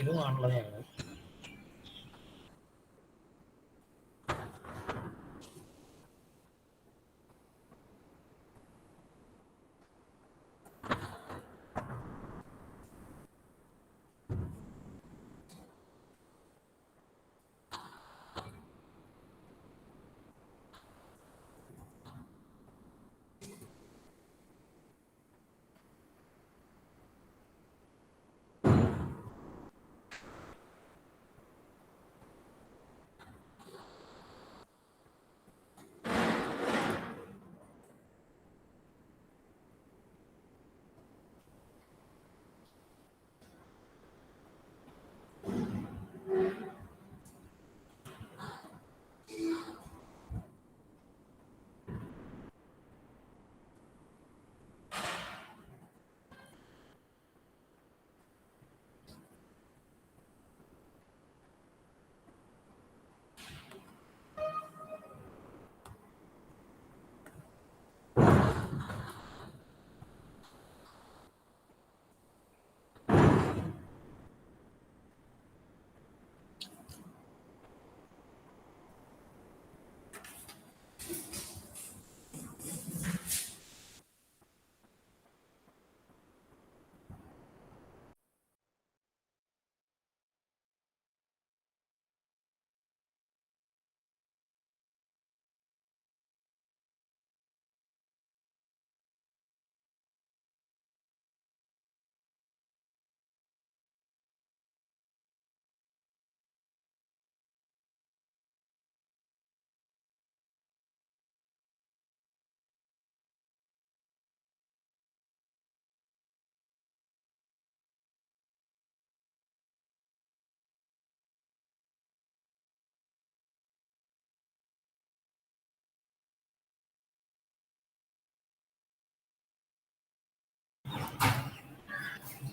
இதுவும் ஆன்ல தான் ஆகுது.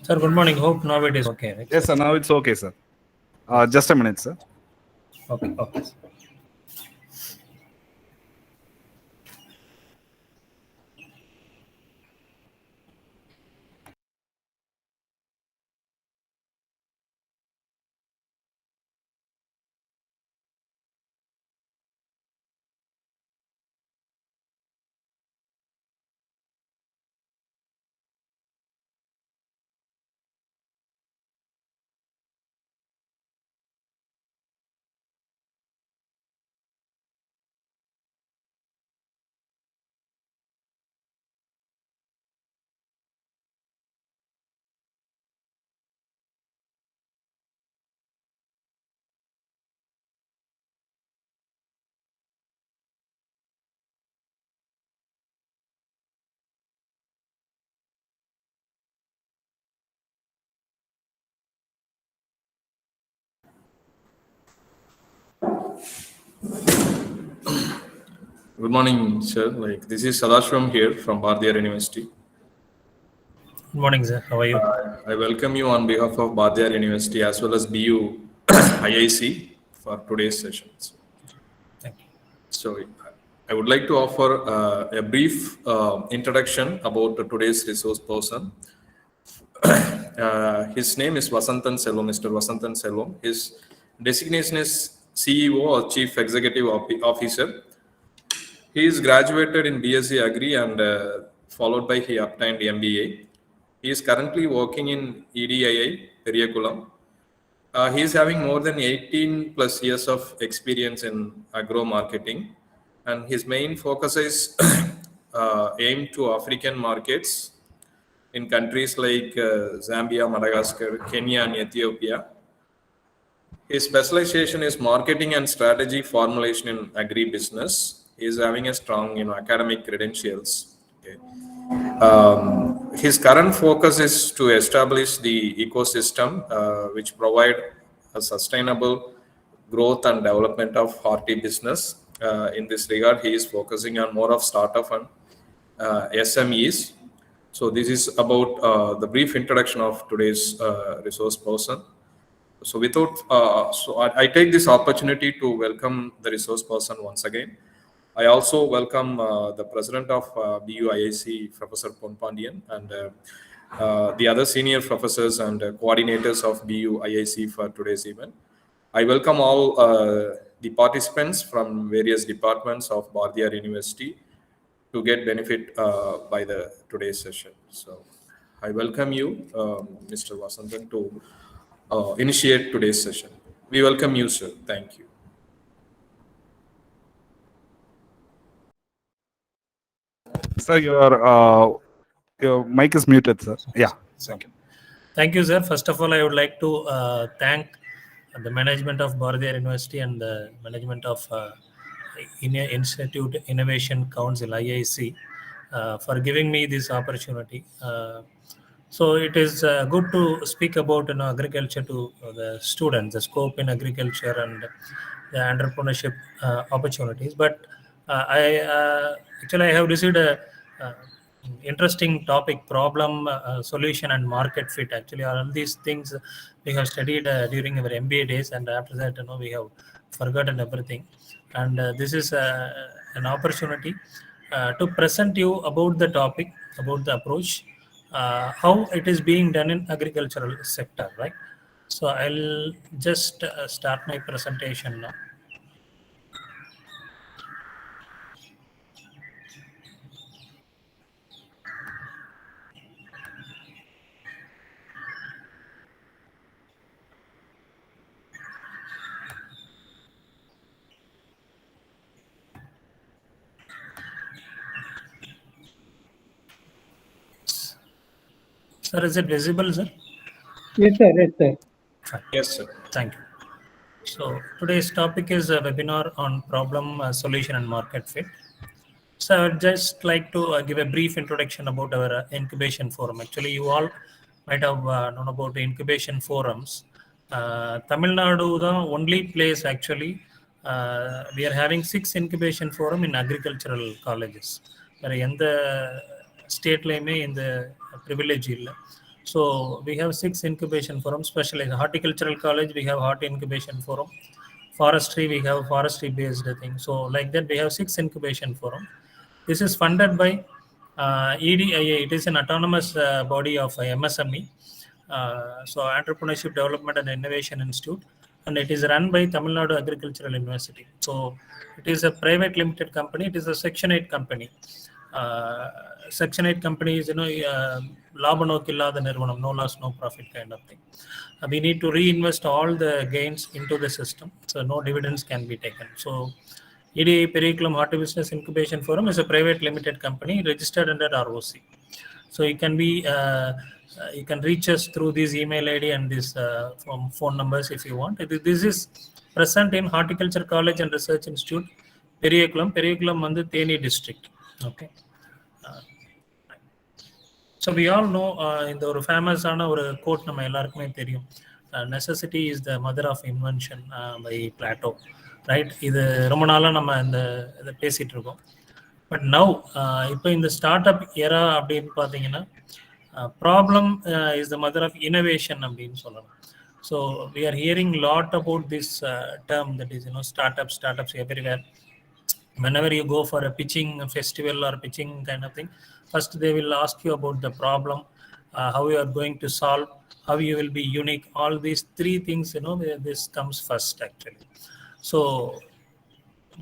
Sir, good morning. Hope now it is okay, right? Yes, sir. Now it's okay, sir. Just a minute, sir. Okay. Good morning, sir. This is Sadashram here from Bardiyar University. Good morning, sir. How are you? I welcome you on behalf of Bardiyar University as well as BU IIC for today's session. Thank you. So I would like to offer a brief introduction about today's resource person. His name is Vasantan Selvam, Mr. Vasantan Selvam. His designation is CEO or Chief Executive Officer. He is graduated in BSc Agri and followed by he obtained MBA. He is currently working in EDII, Periyakulam. He is having more than 18 plus years of experience in agro marketing, and his main focus is aimed to African markets in countries like Zambia, Madagascar, Kenya, and Ethiopia. His specialization is marketing and strategy formulation in agri-business. He is having a strong, academic credentials. Okay. His current focus is to establish the ecosystem which provide a sustainable growth and development of horti business. In this regard, he is focusing on more of startup and SMEs. So this is about the brief introduction of today's resource person. So I take this opportunity to welcome the resource person once again. I also welcome the president of BU IIC, Professor Ponpandian, and the other senior professors and coordinators of BU IIC for today's event. I welcome all the participants from various departments of Bardiyar University to get benefit by the today's session. So I welcome you, Mr. Vasantan, to initiate today's session. We welcome you, sir. Thank you. Sir, your mic is muted, sir. Yeah, thank you. Thank you, sir. First of all, I would like to thank the management of Bardiyar University and the management of Institute Innovation Council, IIC, for giving me this opportunity. So it is good to speak about agriculture to the students, the scope in agriculture and the entrepreneurship opportunities. But actually I have received a interesting topic: problem, solution, and market fit. Actually, all these things we have studied during our MBA days, and after that, we have forgotten everything. And this is an opportunity to present you about the topic, about the approach, how it is being done in agricultural sector, right? So I'll just start my presentation now. Sir, is it visible, sir? Yes, sir. Yes, sir. Fine. Yes, sir. Thank you. So today's topic is a webinar on problem, solution, and market fit. So I would just like to give a brief introduction about our incubation forum. Actually, you all might have known about the incubation forums. Tamil Nadu, the only place actually, we are having 6 incubation forum in agricultural colleges. In the state in the privilege. So we have 6 incubation forums, especially in horticultural college, we have hort incubation forum. Forestry, we have forestry based thing. So like that, we have 6 incubation forum. This is funded by EDIA. It is an autonomous body of MSME. So Entrepreneurship Development and Innovation Institute, and it is run by Tamil Nadu Agricultural University. So it is a private limited company. It is a Section 8 company. Section 8 companies, லாப நோக்கில்லாத நிறுவனம், no loss, no profit kind of thing. We need to reinvest all the gains into the system, so no dividends can be taken. So EDI Perikulam Horti Business Incubation Forum is a private limited company registered under ROC. So you can be you can reach us through this email ID and this phone numbers if you want. This is present in Horticulture College and Research Institute, Perikulam. Perikulam வந்து Theni district. Okay. So we all know இந்த ஒரு ஃபேமஸான ஒரு code நம்ம எல்லாருக்குமே தெரியும், necessity is the mother of invention by Plato, right? இது ரொம்ப நாளாக நம்ம இதை பேசிகிட்டு இருக்கோம். பட் நவ் இப்போ இந்த ஸ்டார்ட் அப் எரா அப்படின்னு பார்த்தீங்கன்னா problem is the mother of innovation அப்படின்னு சொல்லலாம். So we are hearing lot about this term, that is startups everywhere. Whenever you go for a pitching festival or pitching kind of thing, first they will ask you about the problem, how you are going to solve, how you will be unique. All these 3 things, this comes first actually. So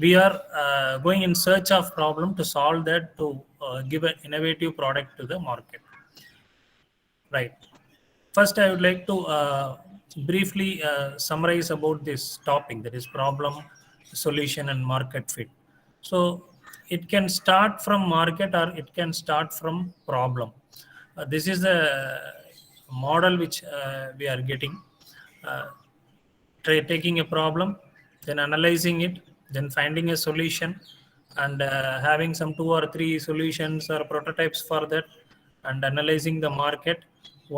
we are going in search of problem to solve that, to give an innovative product to the market, right? First, I would like to briefly summarize about this topic, that is problem, solution, and market fit. So it can start from market or it can start from problem. This is the model which we are getting. Taking a problem, then analyzing it, then finding a solution, and having some 2 or 3 solutions or prototypes for that, and analyzing the market.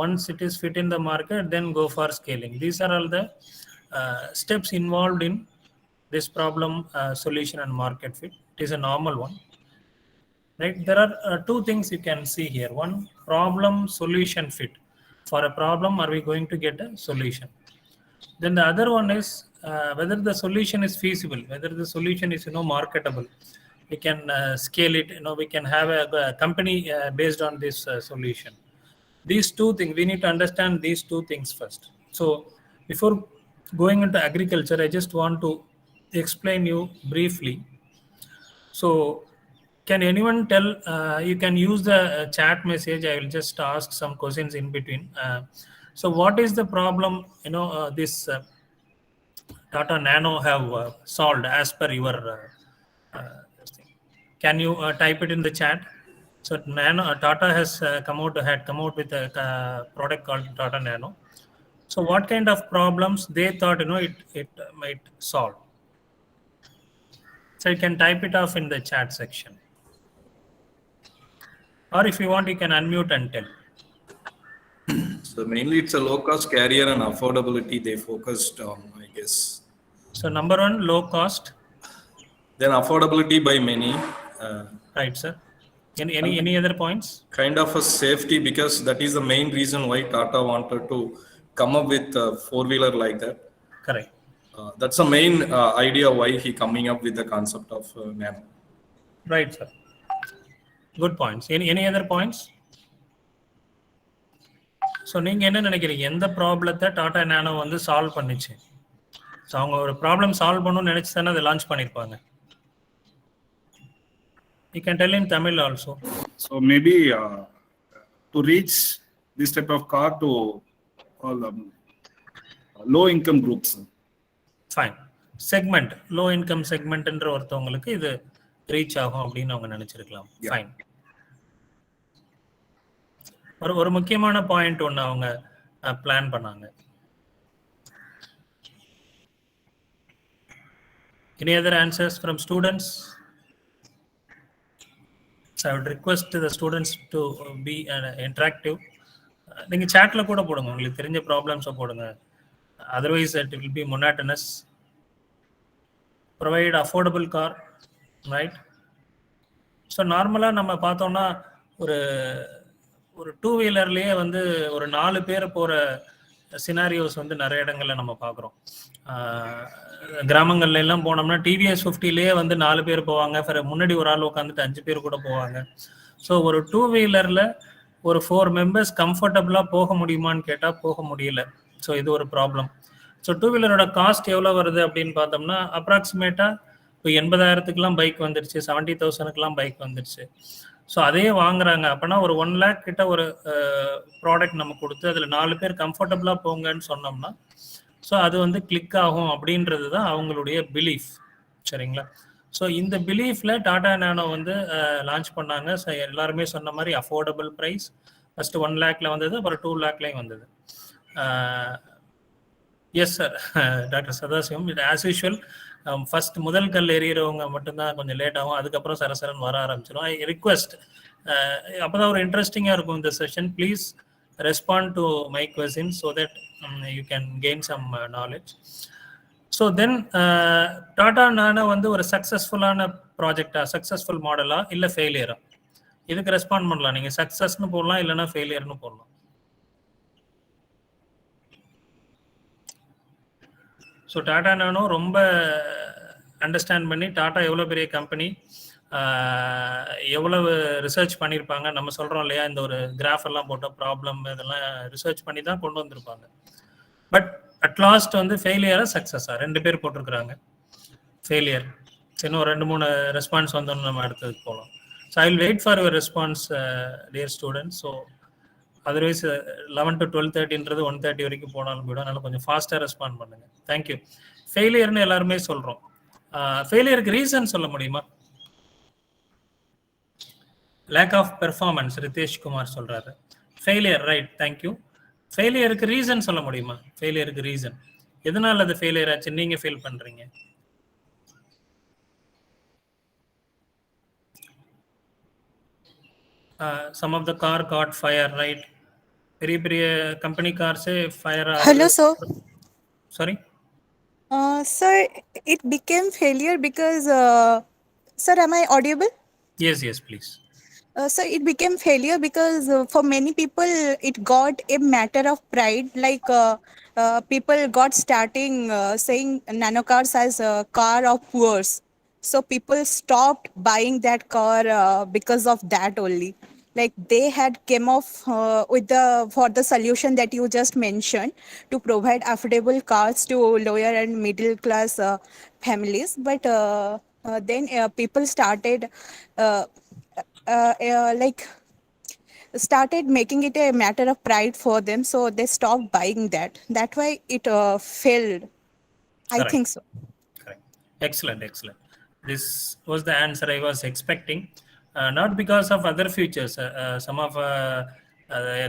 Once it is fit in the market, then go for scaling. These are all the steps involved in this problem, solution, and market fit. It is a normal one, right? There are 2 things you can see here. One, problem, solution fit. For a problem, are we going to get a solution? Then the other one is whether the solution is feasible, whether the solution is marketable. We can scale it. We can have a company based on this solution. these two things, we need to understand these two things first. So before going into agriculture, I just want to explain you briefly. So can anyone tell, you can use the chat message, I will just ask some questions in between. So what is the problem, this Tata Nano have solved as per your this thing? Can you type it in the chat? So Nano Tata has had come out with a product called Tata Nano. So what kind of problems they thought it might solve? So you can type it off in the chat section, or if you want, you can unmute and tell. So mainly it's a low-cost carrier and affordability they focused on, I guess. So number one, low cost. Then affordability by many. Right, sir. Any other points? Kind of a safety, because that is the main reason why Tata wanted to come up with a four-wheeler like that. Correct. That's the main idea why he coming up with the concept of Nano. Right, sir. Good points. Any other points? So நீங்கள் என்ன நினைக்கிறீங்க, எந்த ப்ராப்ளத்தை Tata nano வந்து solve பண்ணிச்சு? So அவங்க ஒரு problem solve பண்ணணும்னு நினச்சி தானே அதை லான்ச் பண்ணியிருப்பாங்க. You can tell in Tamil also. So maybe to reach this type of car to all low income groups. Fine. Segment, low income segmentன்ற ஒருத்தவங்களுக்கு இது ரீச் ஆகும் அப்படின்னு அவங்க நினைச்சிருக்கலாம். ஃபைன். ஒரு முக்கியமான பாயிண்ட் ஒன்று அவங்க பிளான் பண்ணாங்க. Any other answers from students? So I would request the students to be interactive. நீங்கள் chatல கூட போடுங்க, உங்களுக்கு தெரிஞ்ச ப்ராப்ளம்ஸை போடுங்க. Otherwise it will be monotonous. Provide affordable car, right? So நார்மலாக நம்ம பார்த்தோம்னா ஒரு டூ வீலர்லேயே வந்து ஒரு 4 பேர் போகிற சினாரியோஸ் வந்து நிறைய இடங்களில் நம்ம பார்க்குறோம். கிராமங்கள்ல எல்லாம் போனோம்னா டிவிஎஸ் 50லேயே வந்து 4 பேர் போவாங்க, முன்னாடி ஒரு ஆள் உட்காந்துட்டு 5 பேர் கூட போவாங்க. ஸோ ஒரு டூ வீலரில் ஒரு 4 மெம்பர்ஸ் கம்ஃபர்டபுளாக போக முடியுமான்னு கேட்டால் போக முடியல. ஸோ இது ஒரு ப்ராப்ளம். ஸோ டூ வீலரோட காஸ்ட் எவ்வளோ வருது அப்படின்னு பார்த்தோம்னா அப்ராக்சிமேட்டாக இப்போ 80,000க்குலாம் பைக் வந்துடுச்சு, 70,000க்குலாம் பைக் வந்துடுச்சு. ஸோ அதே வாங்குறாங்க அப்படின்னா ஒரு 1 lakh கிட்ட ஒரு ப்ராடக்ட் நம்ம கொடுத்து அதில் 4 பேர் கம்ஃபர்டபுளாக போங்கன்னு சொன்னோம்னா ஸோ அது வந்து கிளிக் ஆகும் அப்படின்றது தான் அவங்களுடைய பிலீஃப். சரிங்களா? ஸோ இந்த பிலீஃபில் டாடா நேனோ வந்து லான்ச் பண்ணாங்க. ஸோ எல்லாருமே சொன்ன மாதிரி அஃபோர்டபுள் ப்ரைஸ். ஃபஸ்ட்டு 1 lakhல வந்தது, அப்புறம் 2 lakhலையும் வந்தது. எஸ் சார், டாக்டர் சதாசிவம், இது ஆஸ் யூஷுவல் ஃபர்ஸ்ட் முதல் கல் எறிகிறவங்க மட்டும்தான் கொஞ்சம் லேட் ஆகும், அதுக்கப்புறம் சரசரன் வர ஆரம்பிச்சிடும். ஐ ரிக்வெஸ்ட், அப்போ தான் ஒரு இன்ட்ரெஸ்டிங்காக இருக்கும் இந்த session. Please respond to my question so that you can gain some knowledge. So then Tata Nano வந்து ஒரு சக்ஸஸ்ஃபுல்லான ப்ராஜெக்டா, சக்ஸஸ்ஃபுல் மாடலா இல்லை ஃபெயிலியரா? இதுக்கு ரெஸ்பாண்ட் பண்ணலாம். நீங்கள் சக்ஸஸ்ன்னு போடலாம், இல்லைன்னா ஃபெயிலியர்னு போடலாம். ஸோ டாடா நானோ ரொம்ப அண்டர்ஸ்டாண்ட் பண்ணி, டாடா எவ்வளோ பெரிய கம்பெனி, எவ்வளவு ரிசர்ச் பண்ணியிருப்பாங்க. நம்ம சொல்கிறோம் இல்லையா, இந்த ஒரு கிராஃப் எல்லாம் போட்ட ப்ராப்ளம் இதெல்லாம் ரிசர்ச் பண்ணி தான் கொண்டு வந்திருப்பாங்க. பட் அட்லாஸ்ட் வந்து ஃபெயிலியரா சக்ஸஸா 2 பேர் போட்டிருக்கிறாங்க. ஃபெயிலியர். இன்னும் 2-3 ரெஸ்பான்ஸ் வந்தோன்னு நம்ம அடுத்ததுக்கு போகலாம். So I will wait for your response dear students. So otherwise 11 to 12:30ன்றது 1:30 வரைக்கும் போனாலும் போய்டும். அதனால கொஞ்சம் ஃபாஸ்ட்டாக ரெஸ்பாண்ட் பண்ணுங்க. தேங்க்யூ. ஃபெயிலியர்னு எல்லாருமே சொல்கிறோம். ஃபெயிலியருக்கு ரீசன் சொல்ல முடியுமா? Lack of performance Ritesh Kumar சொல்கிறாரு. Failure, right, thank you. ஃபெயிலியருக்கு ரீசன் சொல்ல முடியுமா? ஃபெயிலியருக்கு ரீசன், எதனால அது ஃபெயிலியர் ஆச்சு நீங்கள் ஃபீல் பண்ணுறீங்க? Some of the car caught fire, right? பெரிய company cars fire. Hello, sir. Sorry? Sir, it became failure because, sir, am I audible? Yes, please. So it became failure because for many people, it got a matter of pride. Like people got starting saying nano cars as a car of poors. So people stopped buying that car because of that only. like they had came off with the for the solution that you just mentioned to provide affordable cars to lower and middle class families, but then people started uh, like started making it a matter of pride for them, so they stopped buying that. That why it failed, I Correct. think so. Correct. Excellent, excellent. This was the answer I was expecting. Not because of other features. Some of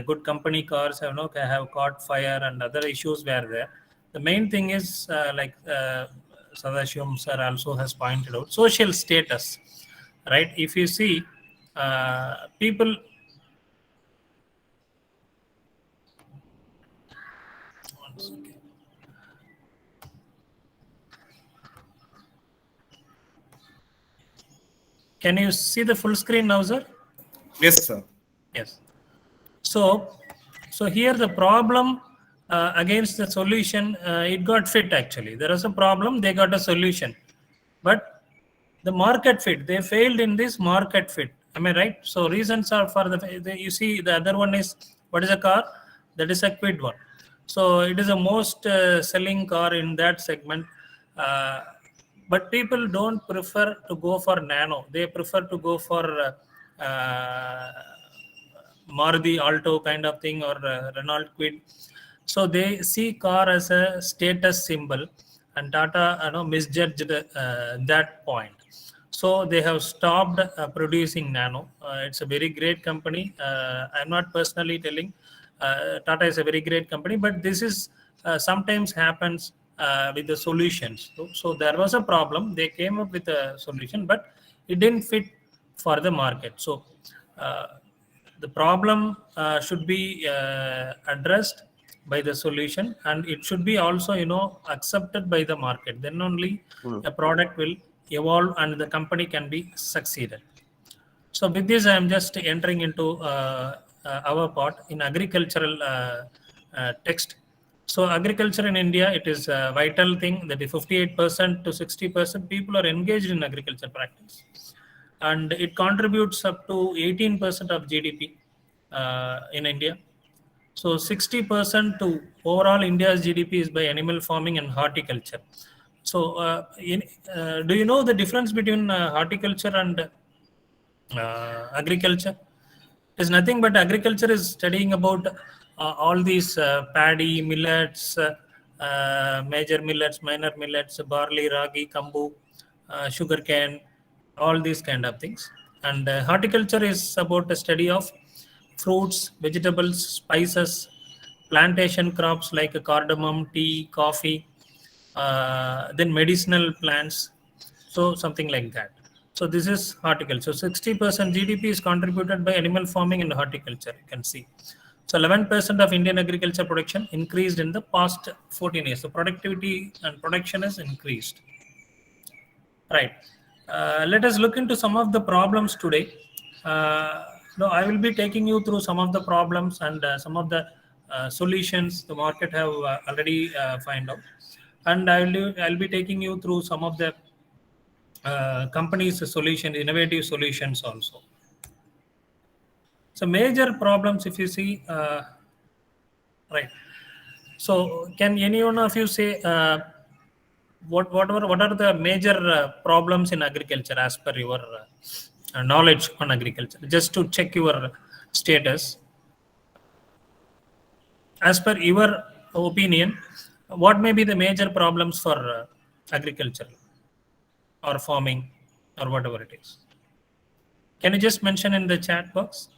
good company cars have caught fire and other issues were there. The main thing is like Sadashivam sir also has pointed out, social status, right? If you see people. One second. Can you see the full screen now, sir? Yes, sir. Yes. So here the problem against the solution, it got fit actually. There was a problem, they got a solution. But the market fit, they failed in this market fit. Am I right? So reasons are for you see the other one is, what is a car? That is a Quid one. So it is the most selling car in that segment. But people don't prefer to go for Nano. They prefer to go for Maruti Alto kind of thing, or Renault Quid. So they see car as a status symbol, and Tata misjudged that point. So they have stopped producing Nano. It's a very great company. I'm not personally telling Tata is a very great company, but this is sometimes happens with the solutions. So there was a problem. They came up with a solution, but it didn't fit for the market. So uh, the problem should be addressed by the solution, and it should be also accepted by the market. Then only a product will evolve and the company can be succeeded. So with this, I am just entering into our part in agricultural text. So agriculture in India, it is a vital thing that 58% to 60% people are engaged in agriculture practice, and it contributes up to 18% of GDP in India. So 60% to overall India's GDP is by animal farming and horticulture. So do you know the difference between horticulture and agriculture? Is nothing but agriculture is studying about all these paddy, millets, major millets, minor millets, barley, ragi, kambu, sugarcane, all these kind of things. And horticulture is about the study of fruits, vegetables, spices, plantation crops like cardamom, tea, coffee, then medicinal plants, so something like that. So this is horticulture. So 60% GDP is contributed by animal farming and horticulture, you can see. So 11% of Indian agriculture production increased in the past 14 years. So productivity and production has increased. Right. Let us look into some of the problems today. No, I will be taking you through some of the problems and some of the solutions the market have already find out, and I'll be taking you through some of the companies' solution, innovative solutions also. So major problems, if you see, right. So can any one of you say what are the major problems in agriculture as per your knowledge on agriculture? Just to check your status, as per your opinion, what may be the major problems for agriculture or farming or whatever it is? Can you just mention in the chat box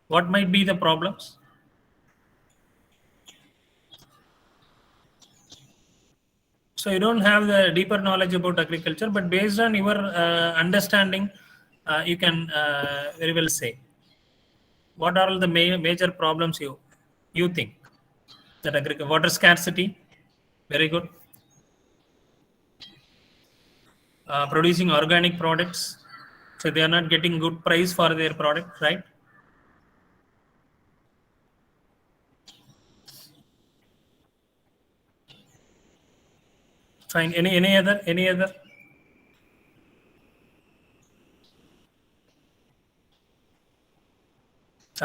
what might be the problems? So you don't have the deeper knowledge about agriculture, but based on your understanding, you can very well say what are all the major problems you think that agriculture. Water scarcity, very good. Producing organic products, so they are not getting good price for their product, right? Fine. Any other?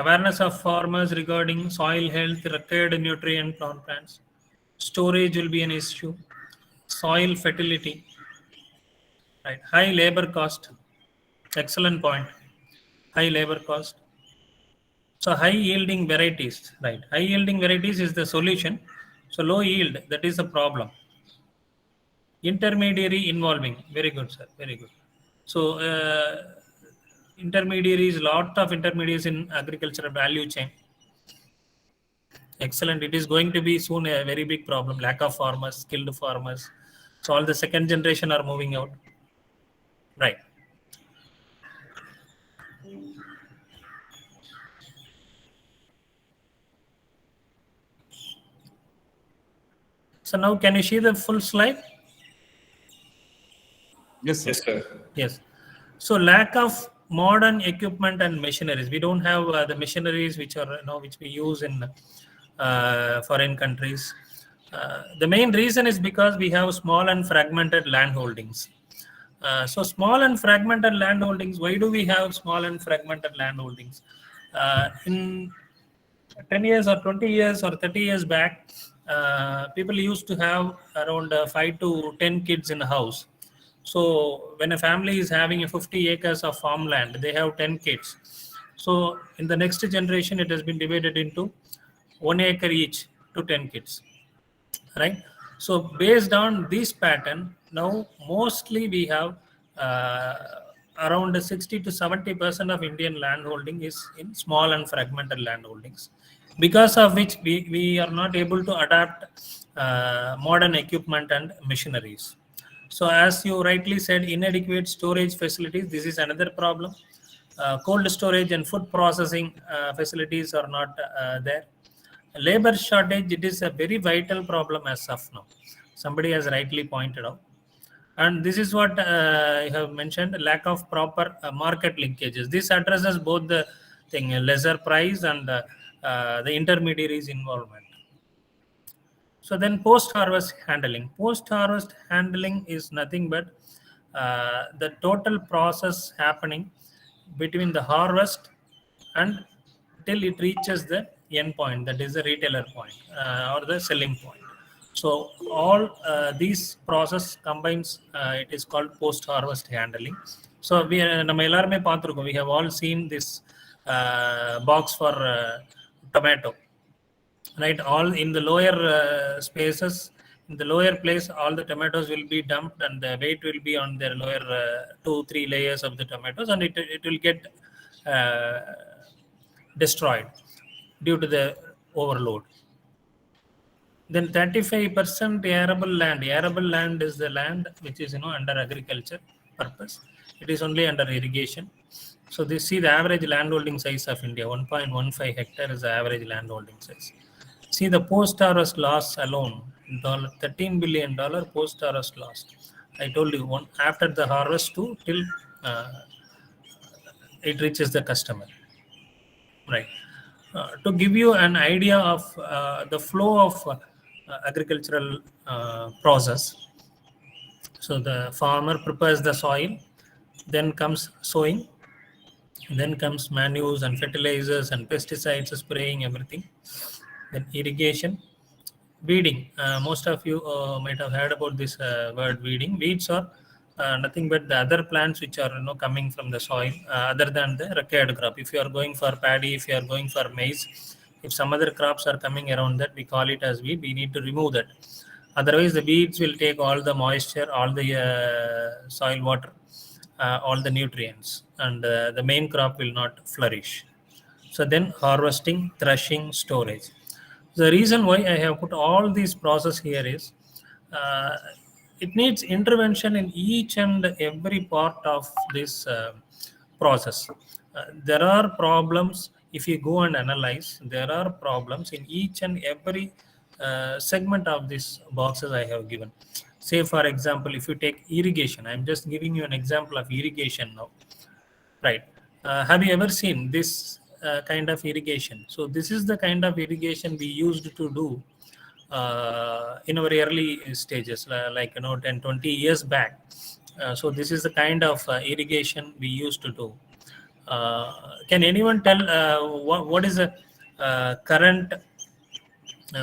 Awareness of farmers regarding soil health, required nutrient plant plants. Storage will be an issue. Soil fertility. Right. High labor cost. Excellent point. High labor cost. So high yielding varieties, right? High yielding varieties is the solution. So low yield, that is the problem. Intermediary involving, very good, sir, very good. So intermediaries, lot of intermediaries in agricultural value chain. Excellent. It is going to be soon a very big problem. Lack of farmers, skilled farmers. So all the second generation are moving out. Right. So now can you see the full slide? Yes, sir. Yes, sir. Yes. So lack of modern equipment and machineries. We don't have the machineries which are which we use in foreign countries. The main reason is because we have small and fragmented land holdings. So small and fragmented land holdings. Why do we have small and fragmented land holdings? In 10 years or 20 years or 30 years back, people used to have around 5 to 10 kids in a house. So when a family is having 50 acres of farmland, they have 10 kids. So in the next generation, it has been divided into 1 acre each to 10 kids, right? So based on this pattern, now mostly we have around 60 to 70% of Indian land holding is in small and fragmented land holdings, because of which we are not able to adapt modern equipment and machineries. So as you rightly said, inadequate storage facilities, this is another problem. Cold storage and food processing facilities are not there. Labor shortage, it is a very vital problem as of now. Somebody has rightly pointed out. And this is what I have mentioned, lack of proper market linkages. This addresses both the thing, lesser price and the intermediaries involvement. So then post-harvest handling. Post-harvest handling is nothing but the total process happening between the harvest and till it reaches the end point, that is the retailer point or the selling point. So all these process combines, it is called post-harvest handling. So we have all seen this box for tomato. Right, all in the lower spaces, in the lower place, all the tomatoes will be dumped and the weight will be on their lower 2-3 layers of the tomatoes, and it will get destroyed due to the overload. Then 35% arable land. Arable land is the land which is under agriculture purpose. It is only under irrigation. So they see the average landholding size of India, 1.15 hectare is the average landholding size. See the post-harvest loss alone, $13 billion post-harvest loss. I told you, after the harvest till it reaches the customer. Right. To give you an idea of the flow of agricultural process. So the farmer prepares the soil, then comes sowing, then comes manures and fertilizers and pesticides, spraying, everything. Then irrigation, weeding. Most of you might have heard about this word weeding. Weeds are nothing but the other plants which are coming from the soil other than the required crop. If you are going for paddy, if you are going for maize, if some other crops are coming around that, we call it as weed. We need to remove that. Otherwise, the weeds will take all the moisture, all the soil water, all the nutrients, and the main crop will not flourish. So then harvesting, threshing, storage. The reason why I have put all these process here is it needs intervention in each and every part of this process. There are problems. If you go and analyze, there are problems in each and every segment of these boxes I have given. Say, for example, if you take irrigation, I'm just giving you an example of irrigation now. Right. Have you ever seen this kind of irrigation? So this is the kind of irrigation we used to do in our early stages, like 10-20 years back. So this is the kind of irrigation we used to do. Can anyone tell what is the current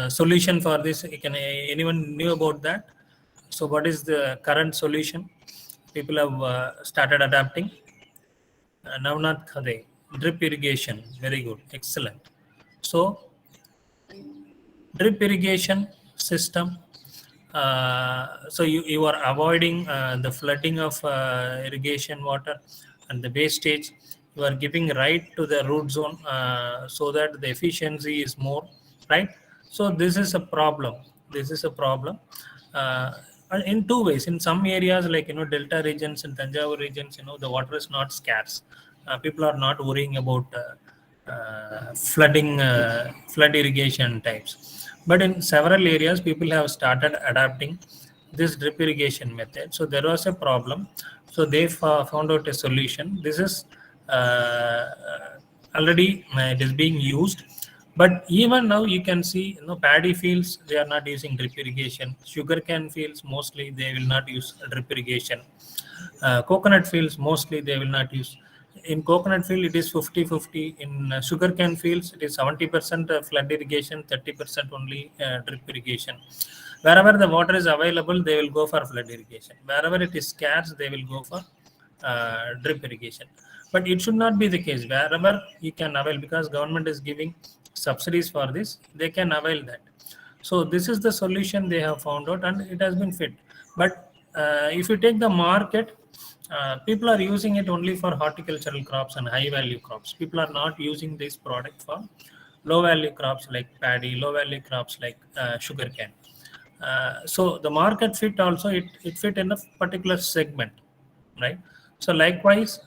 solution for this? Can anyone knew about that? So what is the current solution people have started adapting? Navnath Khade, drip irrigation. Very good, excellent. So drip irrigation system, so you are avoiding the flooding of irrigation water and the wastage. You are giving right to the root zone, so that the efficiency is more, right? So this is a problem. uh, in two ways. In some areas, like delta regions and Tanjavur regions, the water is not scarce. People are not worrying about flood irrigation types. But in several areas, people have started adapting this drip irrigation method. So there was a problem. So they found out a solution. This is already it is being used. But even now, you can see, paddy fields, they are not using drip irrigation. Sugarcane fields, mostly they will not use drip irrigation. Coconut fields, mostly they will not use. In coconut field, it is 50-50. In sugarcane fields, it is 70% flood irrigation, 30% only drip irrigation. Wherever the water is available, they will go for flood irrigation. Wherever it is scarce, they will go for drip irrigation. But it should not be the case. Wherever you can avail, because government is giving subsidies for this, they can avail that. So this is the solution they have found out, and it has been fit. But if you take the market, people are using it only for horticultural crops and high value crops. People are not using this product for low value crops like paddy, low value crops like sugarcane. So the market fit also, it fit in a particular segment, right? So likewise,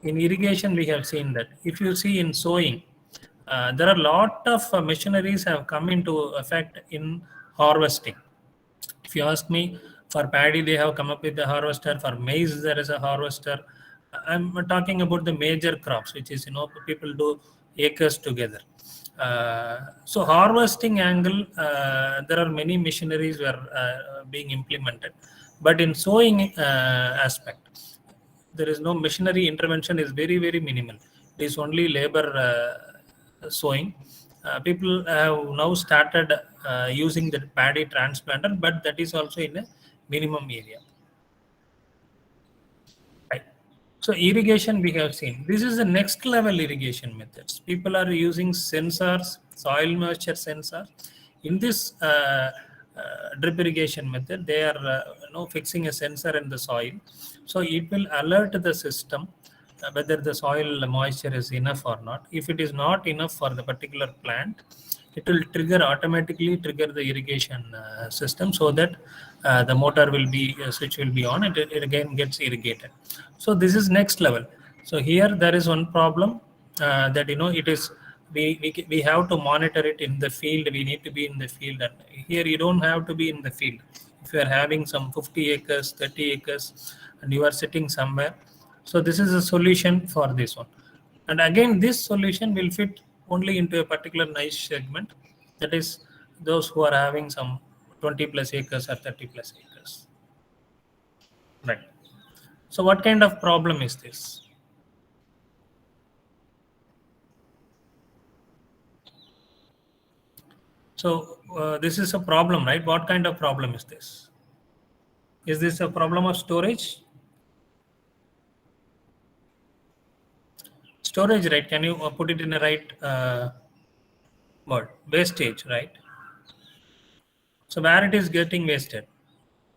in irrigation, we have seen that. If you see in sowing, there are a lot of machineries have come into effect in harvesting. If you ask me, for paddy, they have come up with the harvester. For maize, there is a harvester. I'm talking about the major crops, which is, people do acres together. So harvesting angle, there are many machineries were being implemented. But in sowing aspect, there is no machinery intervention, is very, very minimal. It is only labor sowing. People have now started using the paddy transplanter, but that is also in a minimum area. Right. So irrigation, we have seen. This is the next level irrigation methods. People are using sensors, soil moisture sensors. In this drip irrigation method, they are fixing a sensor in the soil. So it will alert the system whether the soil moisture is enough or not. If it is not enough for the particular plant, it will automatically trigger the irrigation system, so that the motor will be switch will be on, it again gets irrigated. So this is next level. So here there is one problem, that it is we have to monitor it in the field. We need to be in the field, and here you don't have to be in the field. If you are having some 50 acres, 30 acres, and you are sitting somewhere, so this is a solution for this one. And again, this solution will fit only into a particular niche segment, that is those who are having some 20 plus acres or 30 plus acres. Right. So what kind of problem is this? So this is a problem, right? What kind of problem is this? Is this a problem of storage? Storage, right? Can you put it in the right word? Wastage, right? So where it is getting wasted?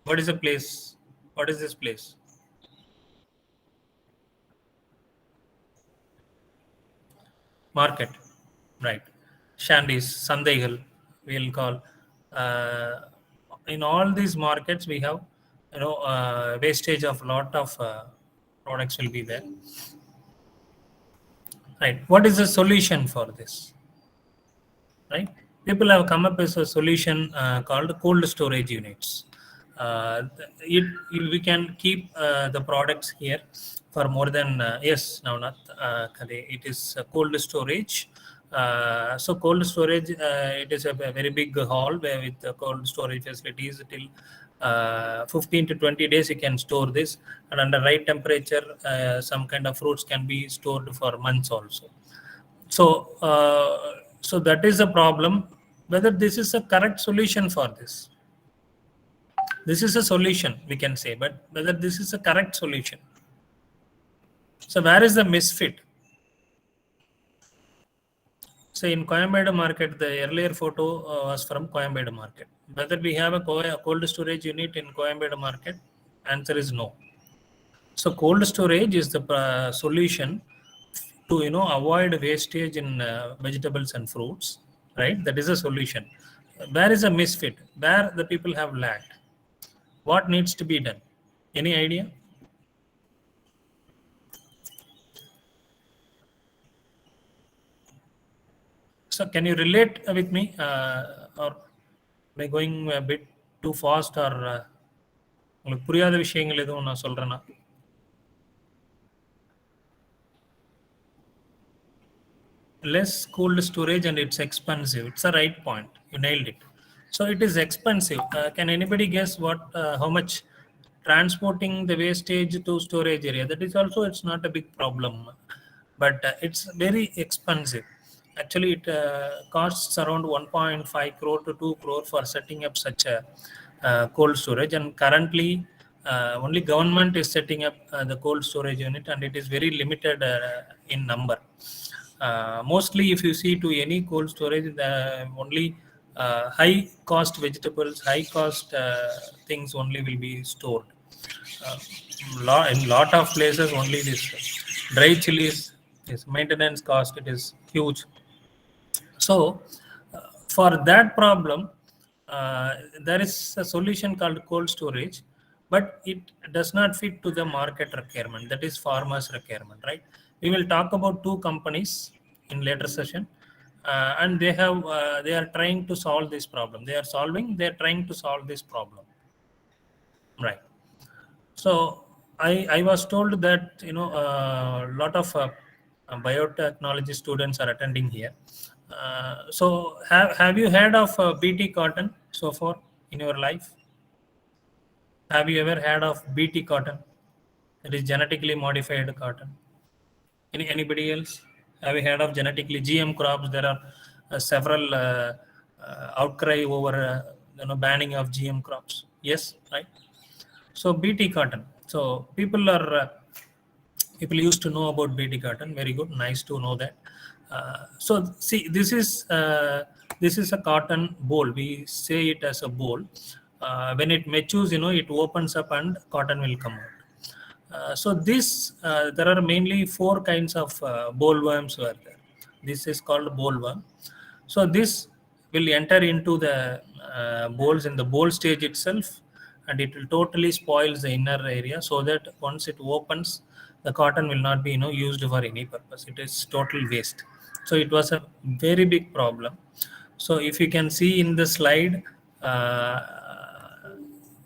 What is the place? What is this place? Market, right? Shandies, Sandaigal, we'll call. In all these markets, we have wastage of lot of products will be there. Right. What is the solution for this? Right. People have come up with a solution called cold storage units. We can keep the products here for more than yes, Navnath Khade. It is cold storage. So cold storage, it is a very big hall where with the cold storage facilities till 15 to 20 days you can store this, and under right temperature some kind of fruits can be stored for months also. So that is a problem. Whether this is a correct solution for this, this is a solution we can say, but whether this is a correct solution. So where is the misfit? So in Coimbatore market, the earlier photo was from Coimbatore market. Whether we have a cold storage unit in Coimbatore market, answer is no. So cold storage is the solution to avoid wastage in vegetables and fruits, right? That is a solution. Where is a misfit? Where the people have lagged? What needs to be done? Any idea? So can you relate with me, or am I going a bit too fast, or உங்களுக்கு புரியாத விஷயங்கள் எதுவும் நான் சொல்றேன்னா? Less cold storage and it's expensive. It's a right point. You nailed it. So it is expensive. Can anybody guess how much transporting the wastage to storage area? That is also, it's not a big problem, but it's very expensive. Actually, it costs around 1.5 crore to 2 crore for setting up such a cold storage. And currently, only government is setting up the cold storage unit, and it is very limited in number. Mostly, if you see to any cold storage, only high cost vegetables, high cost things only will be stored. In lot of places, only this dry chilies, this maintenance cost, it is huge. So for that problem, there is a solution called cold storage, but it does not fit to the market requirement. That is farmers' requirement, right? We will talk about two companies in later session, and they are trying to solve this problem. They are trying to solve this problem, right? So I was told that a lot of biotechnology students are attending here. So have you heard of BT cotton so far in your life? Have you ever heard of BT cotton? It is genetically modified cotton. Anybody else? Have you heard of genetically GM crops? There are several outcry over banning of GM crops. Yes, right? So BT cotton. So people used to know about BT cotton. Very good. Nice to know that. So see, this is a cotton boll. We say it as a boll. When it matures, it opens up and cotton will come out. So there are mainly 4 kinds of bollworms were there. This is called bollworm. So this will enter into the bolls in the boll stage itself, and it will totally spoil the inner area, so that once it opens, the cotton will not be used for any purpose. It is total waste. So it was a very big problem. So if you can see in the slide,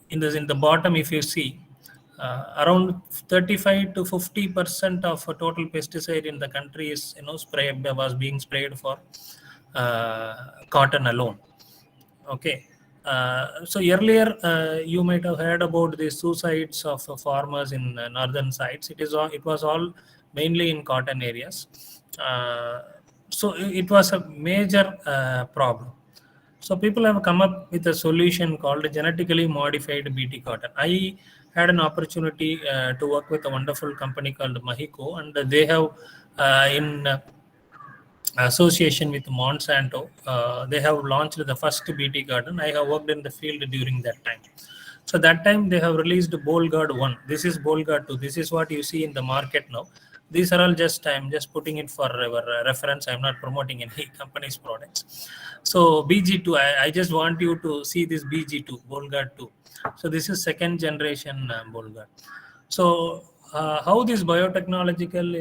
in the bottom, if you see, around 35 to 50% of total pesticide in the country is was being sprayed for cotton alone. Okay. So earlier you might have heard about the suicides of farmers in northern sites. It was all mainly in cotton areas. So it was a major problem. So people have come up with a solution called genetically modified BT cotton. I had an opportunity to work with a wonderful company called Mahiko, and they have in association with Monsanto, they have launched the first BT cotton. I have worked in the field during that time. So that time they have released BollGuard 1. This is BollGuard 2. This is what you see in the market now. These are all I'm just putting it for our reference. I'm not promoting any company's products. So BG2, I just want you to see this BG2, BollGuard 2. So this is second generation BollGuard. So how this biotechnological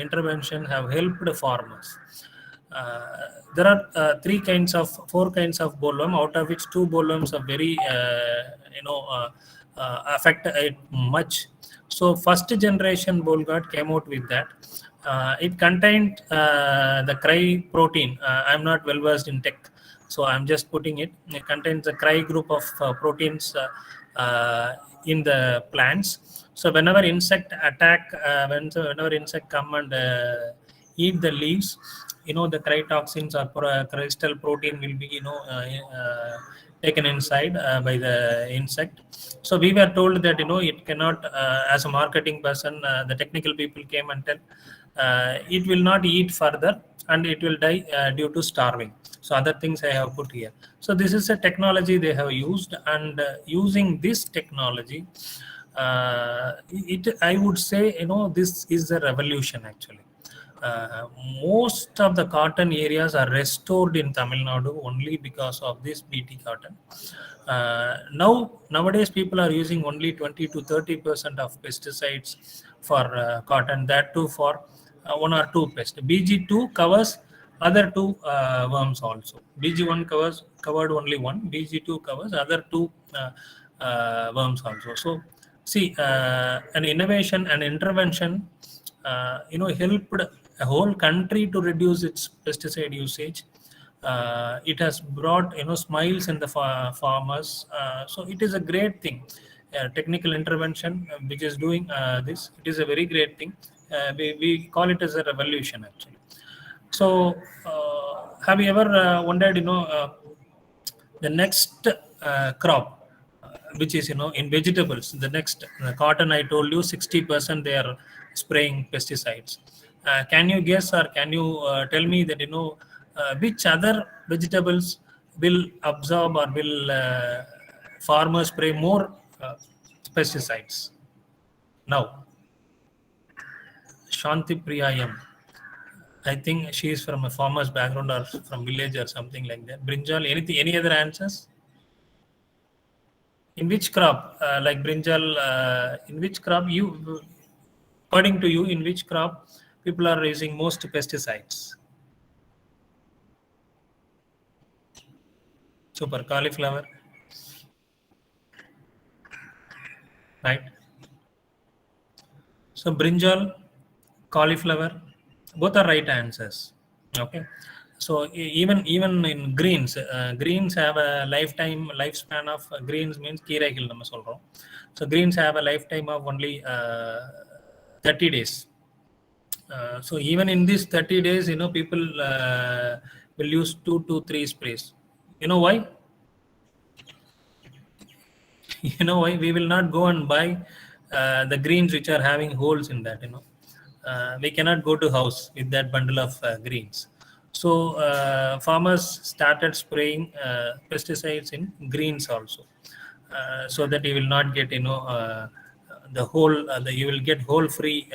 intervention have helped farmers? There are 4 kinds of bollworm, out of which 2 bollworms are very affect it much. So first generation Bolgard came out with that. It contained the cry protein. I'm not well versed in tech, so I'm just putting it. It contains the cry group of proteins in the plants. So whenever insect attack, whenever insect come and eat the leaves, the cry toxins or crystal protein will be taken inside by the insect. So we were told that it cannot, as a marketing person, the technical people came and tell it will not eat further and it will die due to starving. So other things I have put here. So this is a technology they have used, and using this technology, I would say this is a revolution actually. Most of the cotton areas are restored in Tamil Nadu only because of this BT cotton. Nowadays people are using only 20 to 30% of pesticides for cotton, that too for one or two pests. BG2 covers other two worms also. BG1 covered only one, BG2 covers other two worms also. So see, an innovation, an intervention helped a whole country to reduce its pesticide usage. It has brought smiles in the farmers. So it is a great thing. Technical intervention which is doing this, it is a very great thing. We call it as a revolution actually. So have you ever wondered the next crop, which is in vegetables, the next cotton, I told you 60% they are spraying pesticides. Can you guess, or can you tell me that which other vegetables will absorb, or will farmers spray more pesticides now? Shanti Priyayam, I think she is from a farmer's background or from village or something like that. Brinjal, anything, any other answers? In which crop, like brinjal, in which crop according to you, in which crop people are using most pesticides? Super. Cauliflower, right? So brinjal, cauliflower, both are right answers. Okay. So even in greens, greens have a lifespan of greens means keeraikil நம்ம சொல்றோம். So greens have a lifetime of only 30 days. So even in these 30 days, people will use 2 to 3 sprays. You know why? Why? We will not go and buy the greens which are having holes in that. We cannot go to house with that bundle of greens. So farmers started spraying pesticides in greens also, so that you will not get the whole you will get hole free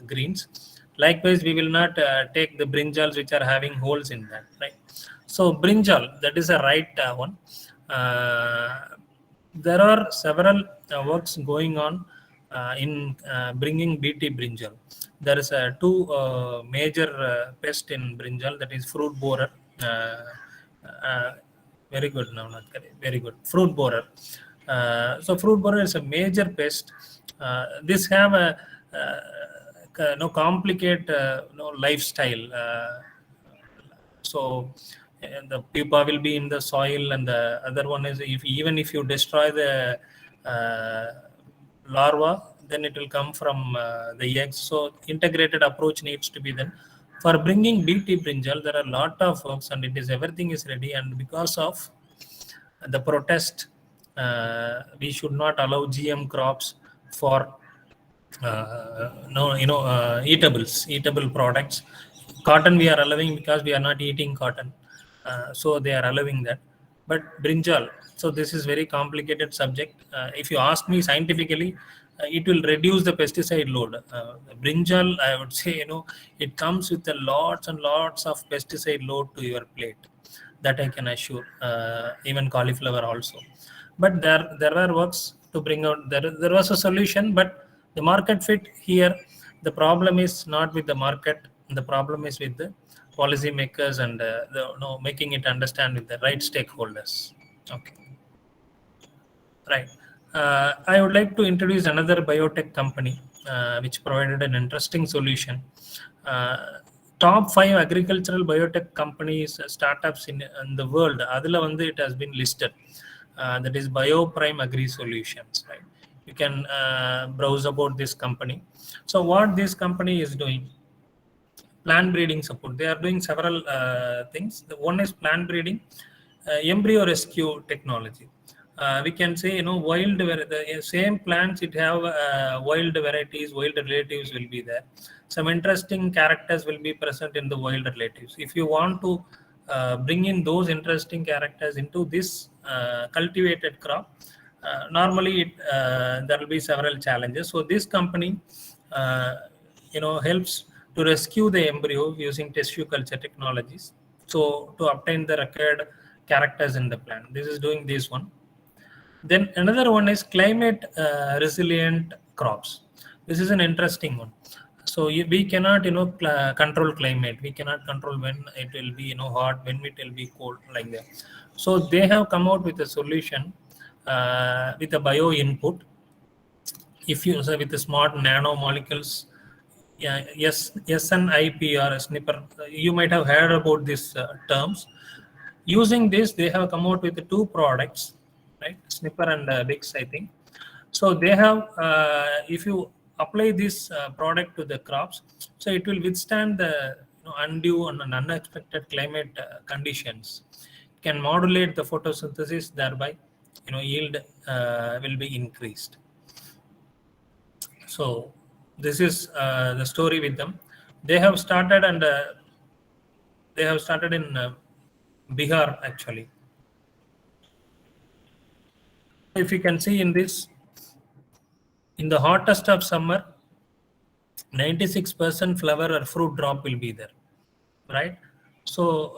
greens. Likewise, we will not take the brinjals which are having holes in that, right? So brinjal, that is a right one. There are several works going on in bringing BT brinjal. There is two major pest in brinjal, that is fruit borer. Very good, no, not correct. Very good. Fruit borer. So fruit borer is a major pest. This have a complicated lifestyle. So the pupa will be in the soil, and the other one is even if you destroy the larva, then it will come from the eggs. So integrated approach needs to be done. For bringing BT brinjal, there are a lot of works, and everything is ready. And because of the protest, we should not allow GM crops for eatable products. Cotton we are allowing because we are not eating cotton, so they are allowing that. But brinjal, so this is very complicated subject. If you ask me scientifically, it will reduce the pesticide load. Brinjal, I would say, it comes with a lots and lots of pesticide load to your plate. That I can assure. Even cauliflower also. But there were works to bring out. There was a solution, but the market fit here. The problem is not with the market. The problem is with the policy makers and making it understand with the right stakeholders. Okay. Right. I would like to introduce another biotech company which provided an interesting solution. Top 5 agricultural biotech companies, startups in the world, adula vandu it has been listed. That is BioPrime Agri Solutions. Right? You can browse about this company. So what this company is doing? Plant breeding support. They are doing several things. The one is plant breeding, embryo rescue technology. We can say, wild, the same plants, it have wild varieties, wild relatives will be there. Some interesting characters will be present in the wild relatives. If you want to bring in those interesting characters into this cultivated crop, normally there will be several challenges. So this company, helps to rescue the embryo using tissue culture technologies. So to obtain the required characters in the plant, this is doing this one. Then another one is climate resilient crops. This is an interesting one. So we cannot, control climate. We cannot control when it will be, hot, when it will be cold, like that. So they have come out with a solution with a bio input. If you say with the smart nano molecules, SNIP or snipper, you might have heard about these terms. Using this, they have come out with the 2 products, right? Snipper and Bix, I think. So they have, if you apply this product to the crops, so it will withstand the undue and unexpected climate conditions. It can modulate the photosynthesis, thereby yield will be increased. So this is the story with them. They have started in Bihar actually. If you can see in this, in the hottest of summer, 96% flower or fruit drop will be there, right? So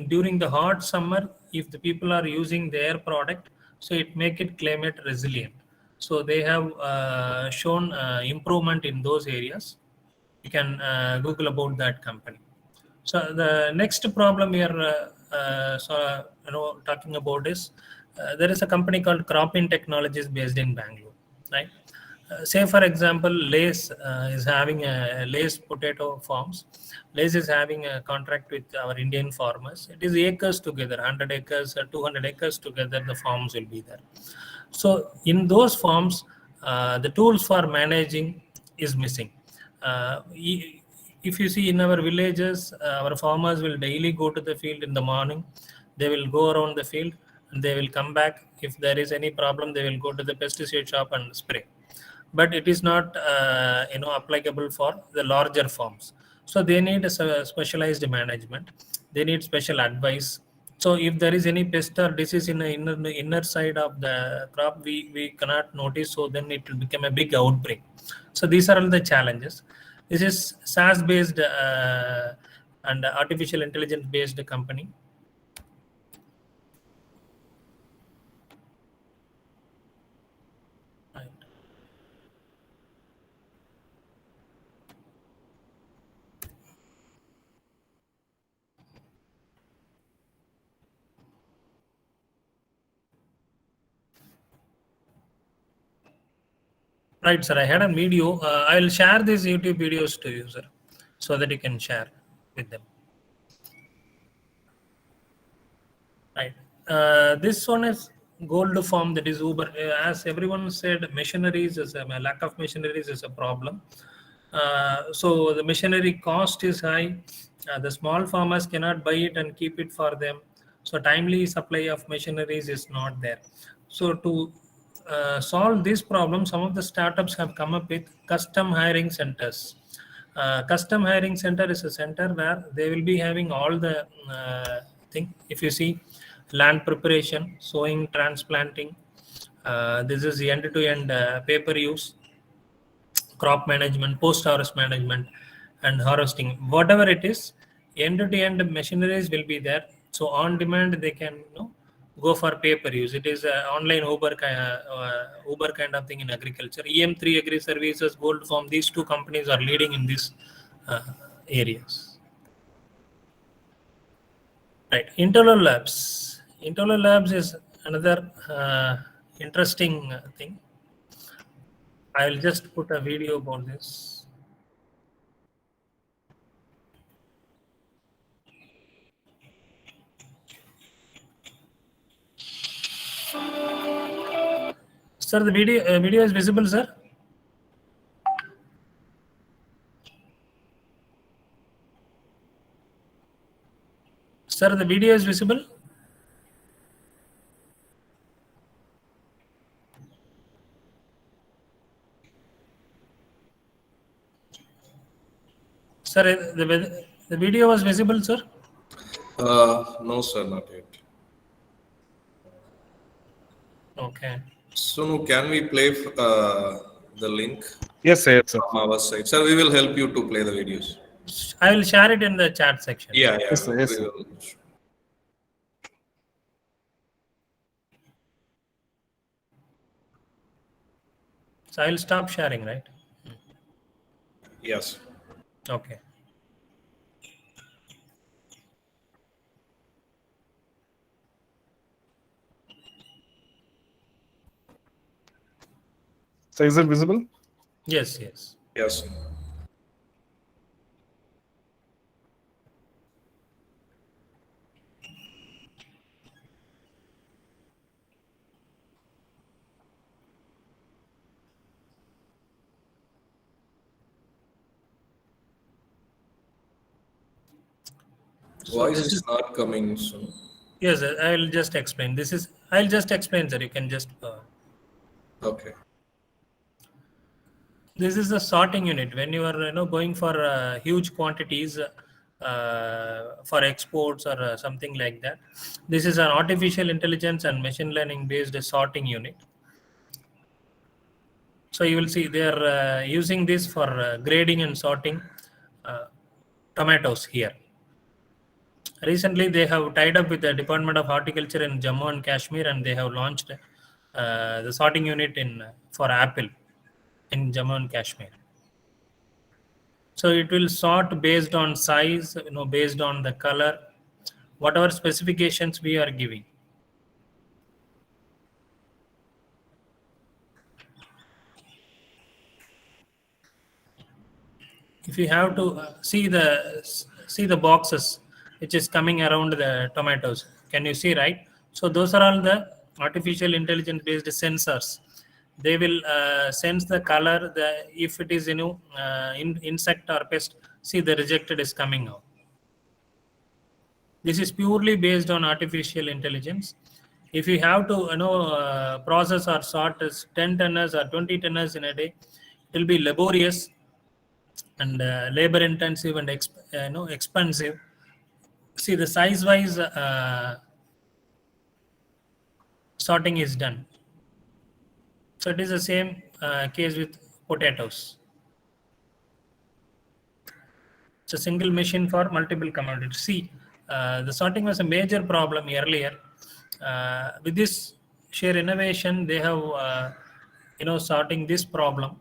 during the hot summer, if the people are using their product, so it make it climate resilient. So they have shown improvement in those areas. You can Google about that company. So the next problem we are talking about is there is a company called Cropin Technologies based in Bangalore, right? Say for example, Lay's is having a Lay's potato farms. Lay's is having a contract with our Indian farmers. It is acres together, 100 acres or 200 acres together, the farms will be there. So in those farms, the tools for managing is missing. If you see in our villages, our farmers will daily go to the field in the morning. They will go around the field and they will come back. If there is any problem, they will go to the pesticide shop and spray. But it is not applicable for the larger farms. So they need a specialized management. They need special advice. So if there is any pest or disease in the inner side of the crop, we cannot notice. So then it will become a big outbreak. So these are all the challenges. This is SaaS based and artificial intelligence based company. Right. Right, sir. I had a video. I'll share these YouTube videos to you, sir, so that you can share with them. Right. This one is gold farm, that is Uber. As everyone said, machineries is a lack of machineries is a problem. So the machinery cost is high. The small farmers cannot buy it and keep it for them. So timely supply of machineries is not there. So to solve this problem, some of the startups have come up with custom hiring centers. Custom hiring center is a center where they will be having all the thing. If you see, land preparation, sowing, transplanting, this is the end-to-end paper use, crop management, post-harvest management, and harvesting. Whatever it is, end-to-end machineries will be there. So on demand, they can go for paper use. It is an online Uber kind of thing in agriculture. EM3 Agri Services, Gold Farm, these 2 companies are leading in these areas. Right. Intolo Labs. Intolo Labs is another interesting thing. I will just put a video about this. Sir, the video is visible, sir. Sir, the video is visible. Sir, the video was visible, sir. No, sir, not yet. Okay. So, can we play the link Yes, sir. Yes, sir. from our side? Sir, we will help you to play the videos. I will share it in the chat section. Yeah, Yes, sir. Yes, we sir. will. So I will stop sharing, right? Yes. Okay. So is it visible? Yes, yes. Yes. Voice this is is- not coming soon. Yes, sir, I will just explain. I'll just explain, sir. You can just. Okay. This is a sorting unit. When you are going for huge quantities for exports or something like that, this is an artificial intelligence and machine learning based sorting unit. So you will see they are using this for grading and sorting tomatoes here. Recently, they have tied up with the Department of Horticulture in Jammu and Kashmir, and they have launched the sorting unit for apple in Jammu and Kashmir. So it will sort based on size, based on the color, whatever specifications we are giving. If you have to see the boxes which is coming around the tomatoes, can you see, right? So those are all the artificial intelligence based sensors. They will sense the color, if it is insect or pest. See, the rejected is coming out. This is purely based on artificial intelligence. If you have to process or sort 10 tonners or 20 tonners in a day, it will be laborious and labor intensive and expensive. See, the size wise sorting is done. So it is the same case with potatoes. It's a single machine for multiple commodities. See, the sorting was a major problem earlier. With this sheer innovation, they have sorting this problem.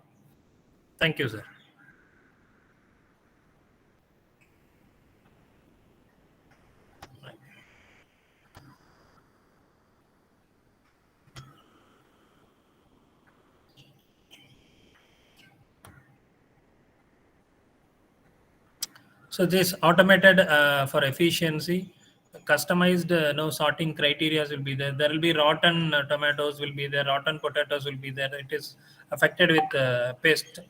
Thank you, sir. So this automated for efficiency, customized sorting criteria will be there. There will be rotten tomatoes will be there, rotten potatoes will be there. It is affected with pest.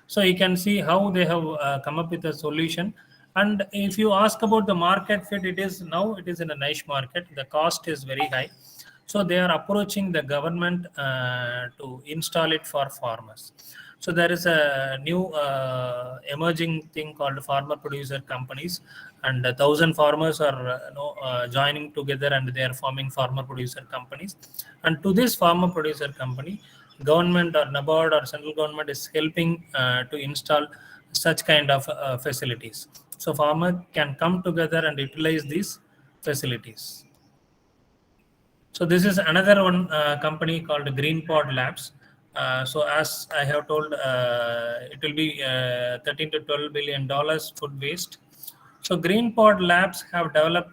So you can see how they have come up with a solution. And if you ask about the market fit, it is in a niche market. The cost is very high. So they are approaching the government to install it for farmers. So there is a new emerging thing called farmer producer companies, and 1,000 farmers are joining together, and they are forming farmer producer companies. And to this farmer producer company, government or NABARD or central government is helping to install such kind of facilities. So farmer can come together and utilize these facilities. So this is another one company called GreenPod Labs. So as I have told, it will be $13 to $12 billion food waste. So GreenPod Labs have developed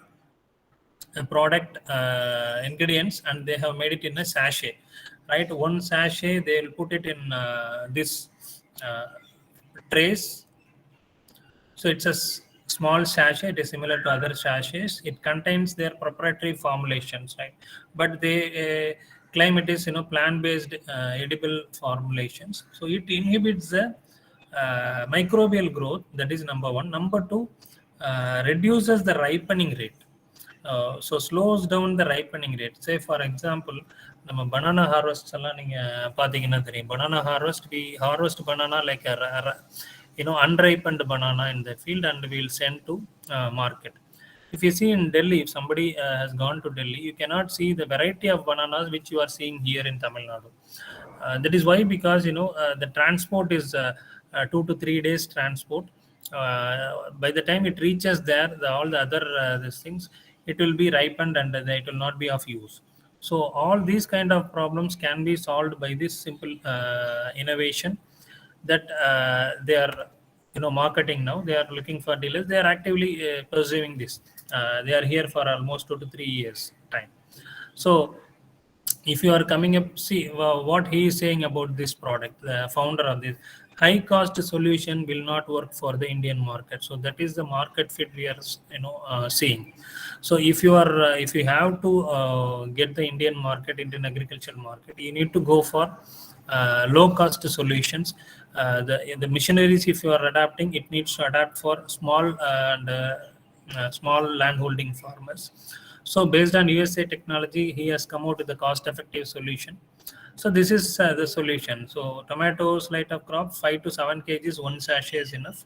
product ingredients, and they have made it in a sachet, right? One sachet they'll put it in this trays. So it's a small sachet. It is similar to other sachets. It contains their proprietary formulations, right? But they claim it is plant-based edible formulations. So it inhibits the microbial growth. That is number one. Number two, reduces the ripening rate. So slows down the ripening rate. Say for example, நம்ம banana harvest எல்லாம் நீங்க பாத்தீங்கன்னா தெரியும். Banana harvest, we harvest banana like a unripened banana in the field, and we'll send to market. If you see in Delhi, if somebody has gone to Delhi, you cannot see the variety of bananas which you are seeing here in Tamil Nadu. That is why, because the transport is 2 to 3 days transport. By the time it reaches there, all the other these things, it will be ripened and it will not be of use. So all these kind of problems can be solved by this simple innovation that they are marketing now. They are looking for dealers. They are actively pursuing this. They are here for almost 2 to 3 years time. So if you are coming up, see what he is saying about this product, the founder of this high cost solution will not work for the Indian market. So that is the market fit we are seeing. So if you have to get the Indian market, Indian agricultural market, you need to go for low cost solutions. The machineries, if you are adapting, it needs to adapt for small and small landholding farmers. So based on USA technology, he has come out with a cost effective solution. So this is the solution. So tomatoes, light of crop, 5 to 7 kgs, one sachet is enough.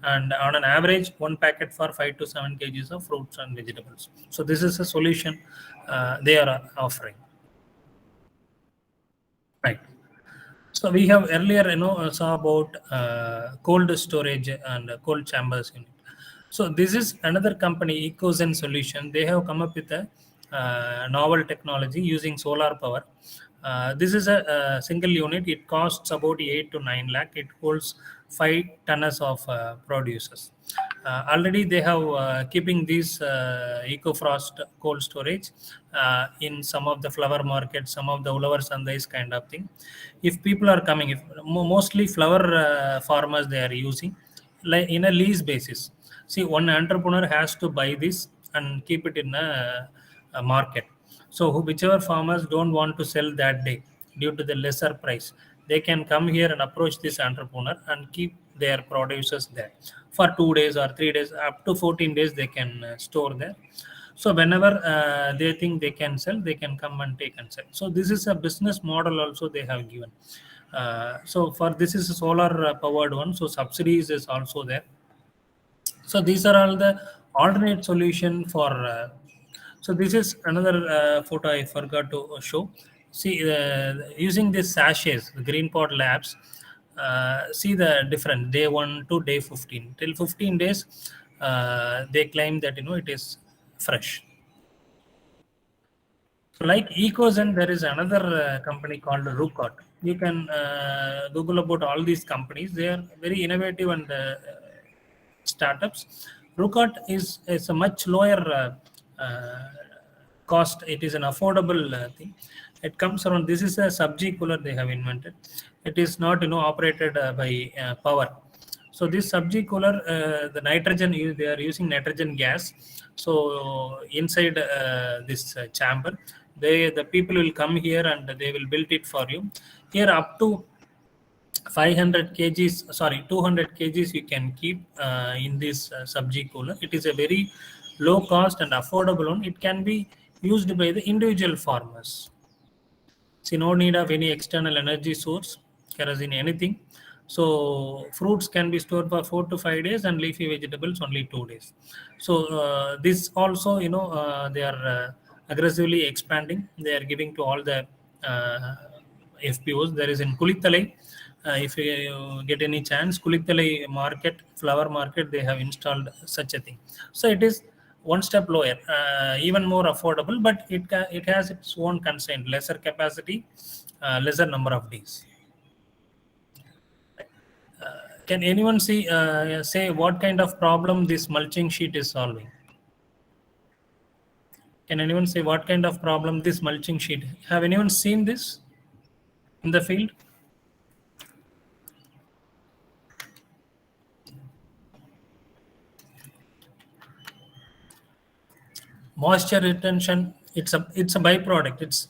And on an average, one packet for 5 to 7 kgs of fruits and vegetables. So this is a solution they are offering. Right. So we have earlier, saw about cold storage and cold chambers unit. So this is another company, EcoZen Solution. They have come up with a novel technology using solar power. This is a single unit. It costs about 8 to 9 lakh. It holds 5 tons of produces. Already they have keeping these EcoFrost cold storage in some of the flower markets, some of the Ullavar Sandais kind of thing. If people are coming, if mostly flower farmers they are using, like in a lease basis. See, one entrepreneur has to buy this and keep it in a market. So whichever farmers don't want to sell that day due to the lesser price, they can come here and approach this entrepreneur and keep their produces there for 2 days or 3 days, up to 14 days they can store there. So whenever they think they can sell, they can come and take and sell. So this is a business model also they have given. So for this is a solar powered one, so subsidies is also there. So these are all the alternate solution for so this is another photo I forgot to show. See, using these sachets, the Green Pod Labs, see the difference day 1 to day 15. Till 15 days, they claim that it is fresh. So like EcoZen, there is another company called Rucot. You can Google about all these companies. They are very innovative and startups. Rucot is a much lower cost. It is an affordable thing. It comes around. This is a Sabji cooler they have invented. It is not operated by power. So this Sabji cooler, the nitrogen, they are using nitrogen gas. So inside this chamber, the people will come here and they will build it for you. Here up to 200 kgs you can keep in this Sabji cooler. It is a very low cost and affordable one. It can be used by the individual farmers. See, no need of any external energy source, kerosene, anything. So fruits can be stored for 4 to 5 days and leafy vegetables only 2 days. So this also, they are aggressively expanding. They are giving to all the FPOs. There is in Kulithalai. If you get any chance, Kulithalai market, flower market, they have installed such a thing. So it is one step lower, even more affordable, but it has its own constraint, lesser capacity, lesser number of days. Can anyone say what kind of problem this mulching sheet is solving? Can anyone say what kind of problem this mulching sheet? Have anyone seen this in the field? Moisture retention, it's a byproduct. It's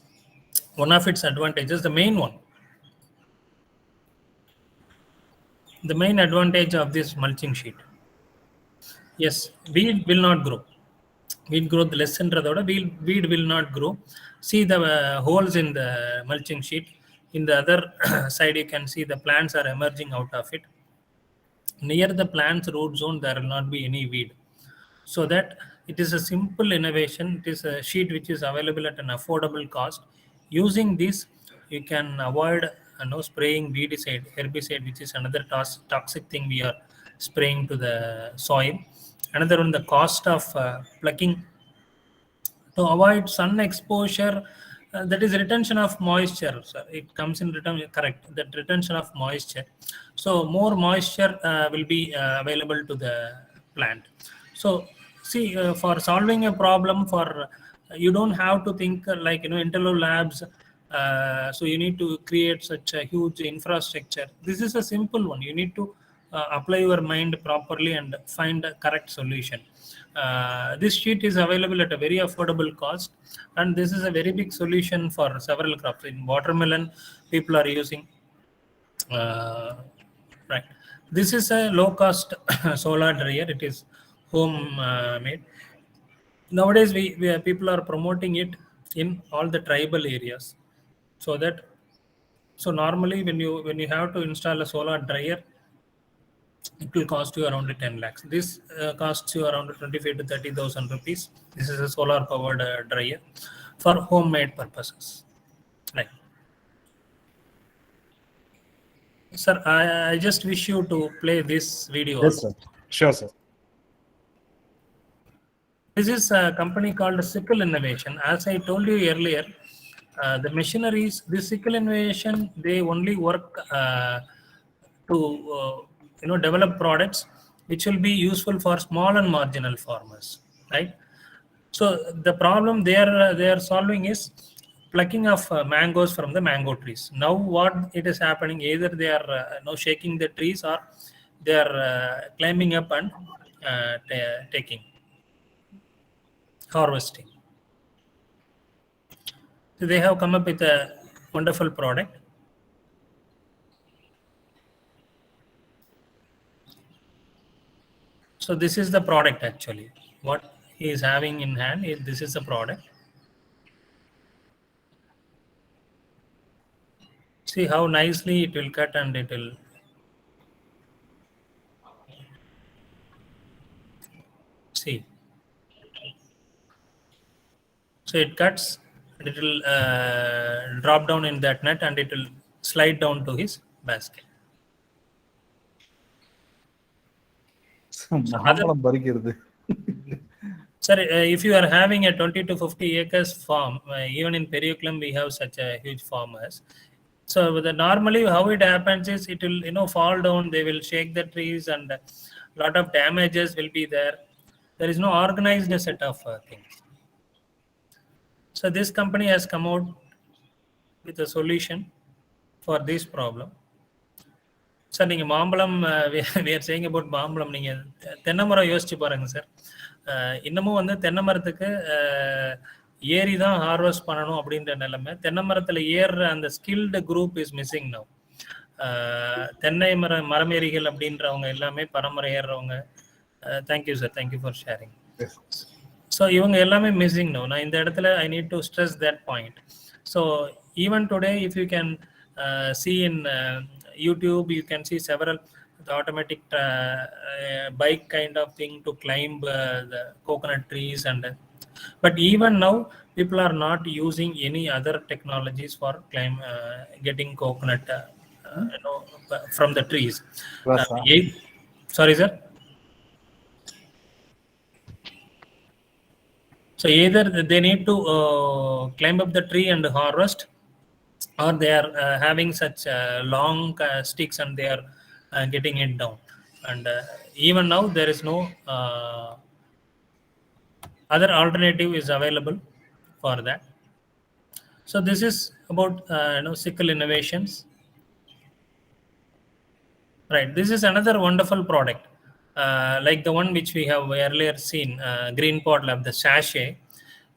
one of its advantages, the main one. The main advantage of this mulching sheet. Yes, weed will not grow. Weed growth less என்றதோட weed will not grow. See the holes in the mulching sheet. In the other side, you can see the plants are emerging out of it. Near the plant's root zone, there will not be any weed. So that it is a simple innovation. It is a sheet which is available at an affordable cost. Using this, you can avoid spraying weedicide, herbicide, which is another toxic thing we are spraying to the soil. Another one, the cost of plucking to avoid sun exposure. That is retention of moisture. So it comes in return, correct, that retention of moisture. So more moisture will be available to the plant. So see, for solving a problem, for you don't have to think like Intello Labs. So you need to create such a huge infrastructure. This is a simple one. You need to apply your mind properly and find a correct solution. This sheet is available at a very affordable cost, and this is a very big solution for several crops. In watermelon, people are using. Right. This is a low-cost solar dryer. It is home made. Nowadays, we people are promoting it in all the tribal areas, so normally when you have to install a solar dryer, it will cost you around 10 lakhs. This costs you around 25 to 30,000 rupees. This is a solar powered dryer for homemade purposes. Right. Sir, I just wish you to play this video. Yes, sir. Sure, sir. This is a company called Sickle Innovation. As I told you earlier, the machineries, this Sickle Innovation, they only work to develop products which will be useful for small and marginal farmers, right? So the problem they are solving is plucking of mangoes from the mango trees. Now what it is happening, either they are shaking the trees, or they are climbing up and taking, harvesting. So they have come up with a wonderful product. So this is the product actually. What he is having in hand is, this is the product. See how nicely it will cut, and it will see. So it cuts, and it will drop down in that net, and it will slide down to his basket. மாம்பழம் பறிக்கிறது. Sir, if you are having a 20 to 50 acres farm, even in Perikulam we have such a huge farmers. So normally how it happens is, it will fall down, they will shake the trees, and a lot of damages will be there. There is no organized set of things. So this company has come out with a solution for this problem. Sir, நீங்கள் மாம்பழம், we are saying about மாம்பழம், நீங்கள் தென்னை மரம் யோசிச்சு பாருங்க sir. இன்னமும் தென்னை மரத்துக்கு ஏறி தான் ஹார்வெஸ்ட் பண்ணணும் அப்படின்ற நிலைமை. தென்னை மரத்தில் ஏறுற அந்த skilled group is missing now. தென்னை மரமேறிகள் அப்படின்றவங்க எல்லாமே பரம்பரை ஏறுறவங்க. Thank you sir, thank you for sharing. So இவங்க எல்லாமே மிஸ்ஸிங் நவ். நான் இந்த இடத்துல I need to stress that point. So even today, if you can see in YouTube, you can see several the automatic bike kind of thing to climb the coconut trees, and but even now people are not using any other technologies for getting coconut from the trees. Sorry sir. So either they need to climb up the tree and harvest, or they are having such long sticks and they are getting it down. And even now there is no other alternative is available for that. So this is about Sickle Innovations. Right. This is another wonderful product, like the one which we have earlier seen, Green Pod Lab, the sachet.